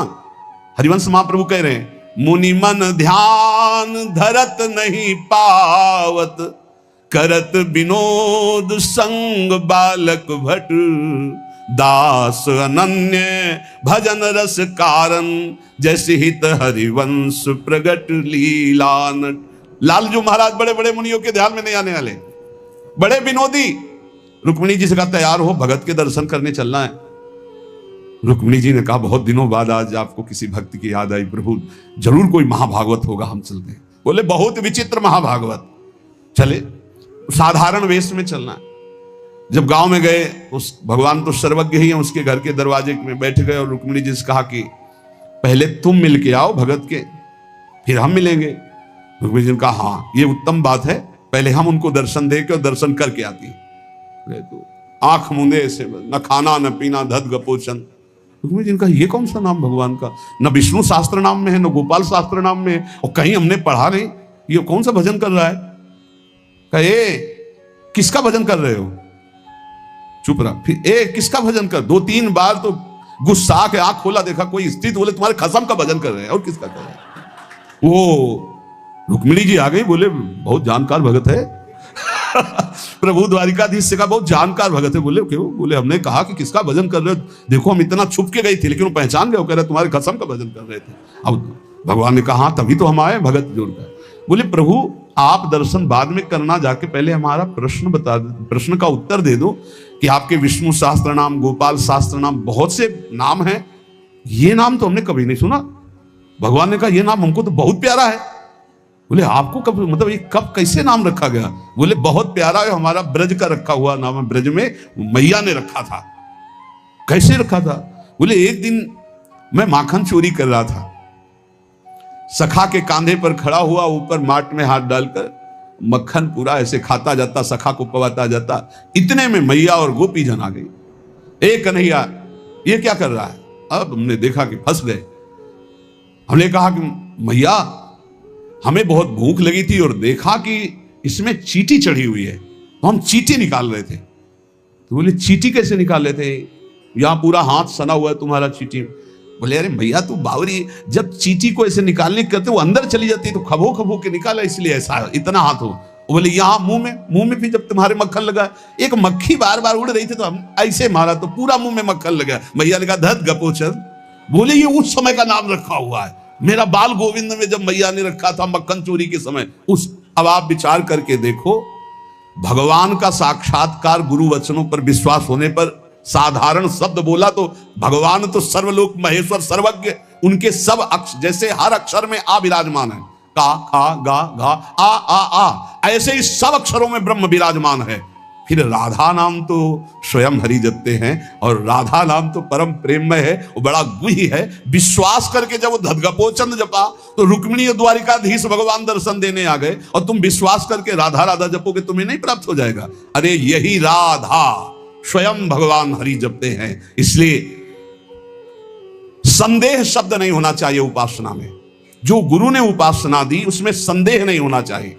हरिवंश महाप्रभु कह रहे हैं, मुनि मन ध्यान धरत नहीं पावत, करत विनोद संग बालक भट, दास अनन्य भजन रस कारण, जैसे हित हरिवंश प्रगट लीलान। लालजू महाराज बड़े बड़े मुनियों के ध्यान में नहीं आने वाले, बड़े विनोदी। रुक्मिणी जी से कहा तैयार हो, भगत के दर्शन करने चलना है। रुक्मिणी जी ने कहा बहुत दिनों बाद आज आपको किसी भक्त की याद आई, प्रभु जरूर कोई महाभागवत होगा, हम चलते हैं। बोले बहुत विचित्र महाभागवत। चले, साधारण वेश में चलना है। जब गांव में गए, उस भगवान तो सर्वज्ञ ही है, उसके घर के दरवाजे में बैठ गए और रुक्मिणी जी से कहा कि पहले तुम मिल के आओ भगत के, फिर हम मिलेंगे। रुक्मिणी जी ने कहा हाँ ये उत्तम बात है, पहले हम उनको दर्शन दे के और दर्शन करके आती है। तो आंख मूंदे से, न खाना न पीना, धत गपोचन। रुक्मिणी जी ने कहा ये कौन सा नाम भगवान का, न विष्णु शास्त्र नाम में है, न गोपाल शास्त्र नाम में है, और कहीं हमने पढ़ा नहीं, ये कौन सा भजन कर रहा है। कहे किसका भजन कर रहे हो? चुप रहा। फिर ए किसका भजन कर? 2-3 बार तो गुस्सा के आंख खोला, देखा कोई स्थित, बोले तुम्हारे खसम का भजन कर रहे हैं। और किसका कर रहे हैं? वो रुक्मिणी जी आ गई, बोले बहुत जानकार भगत है। प्रभु द्वारिकाधीश से कहा बहुत जानकार भगत है। बोले क्यों? बोले हमने कहा कि किसका भजन कर रहे हो, देखो हम इतना छुप के गई थी, लेकिन वो पहचान गए, वो कह रहे तुम्हारे खसम का भजन कर रहे थे। अब भगवान ने कहा तभी तो हम आए भगत जोड़कर। बोले प्रभु आप दर्शन बाद में करना, जाके पहले हमारा प्रश्न बता दो, प्रश्न का उत्तर दे दो कि आपके विष्णु शास्त्र नाम, गोपाल शास्त्र नाम, बहुत से नाम है, ये नाम तो हमने कभी नहीं सुना। भगवान ने कहा ये नाम हमको तो बहुत प्यारा है। बोले आपको कब, मतलब ये कब कैसे नाम रखा गया? बोले बहुत प्यारा है, हमारा ब्रज का रखा हुआ नाम है, ब्रज में मैया ने रखा था। कैसे रखा था? बोले एक दिन मैं माखन चोरी कर रहा था, सखा के कांधे पर खड़ा हुआ, ऊपर माट में हाथ डालकर मक्खन पूरा ऐसे खाता जाता, सखा को पवाता जाता। इतने में मैया और गोपी जन आ गई। ए कन्हैया, ये क्या कर रहा है? अब हमने देखा कि फंस गए। हमने कहा कि मैया, हमें बहुत भूख लगी थी और देखा कि इसमें चींटी चढ़ी हुई है, तो हम चींटी निकाल रहे थे। तो बोले चींटी कैसे निकाल रहे थे? यहां पूरा हाथ सना हुआ है तुम्हारा चींटी। बोले अरे भैया तू बावरी, जब चींटी को ऐसे निकालने करते वो अंदर चली जाती तो खबो खबो के निकाला, इसलिए ऐसा इतना हाथ हो। बोले यहाँ मुंह में भी जब तुम्हारे मक्खन लगा, एक मक्खी बार बार उड़ रही थी तो हम ऐसे मारा तो पूरा मुंह में मक्खन लगा। मैया ने कहा धत गपोचर। बोले ये उस समय का नाम रखा हुआ है, मेरा बाल गोविंद में जब मैया ने रखा था मक्खन चोरी के समय उस। अब आप विचार करके देखो, भगवान का साक्षात्कार गुरु वचनों पर विश्वास होने पर साधारण शब्द बोला तो भगवान तो सर्वलोक महेश्वर सर्वज्ञ, उनके सब अक्षर जैसे हर अक्षर में आ विराजमान है। का, खा, गा, घा, आ, ऐसे ही सब अक्षरों में ब्रह्म विराजमान है। फिर राधा नाम तो स्वयं हरि जपते हैं और राधा नाम तो परम प्रेममय है, वो बड़ा गुही है। विश्वास करके जब वो धदगपोचंद जपा तो रुक्मिणी द्वारिकाधीश भगवान दर्शन देने आ गए, और तुम विश्वास करके राधा राधा जपोगे तुम्हें नहीं प्राप्त हो जाएगा? अरे यही राधा स्वयं भगवान हरि जपते हैं। इसलिए संदेह शब्द नहीं होना चाहिए उपासना में। जो गुरु ने उपासना दी उसमें संदेह नहीं होना चाहिए।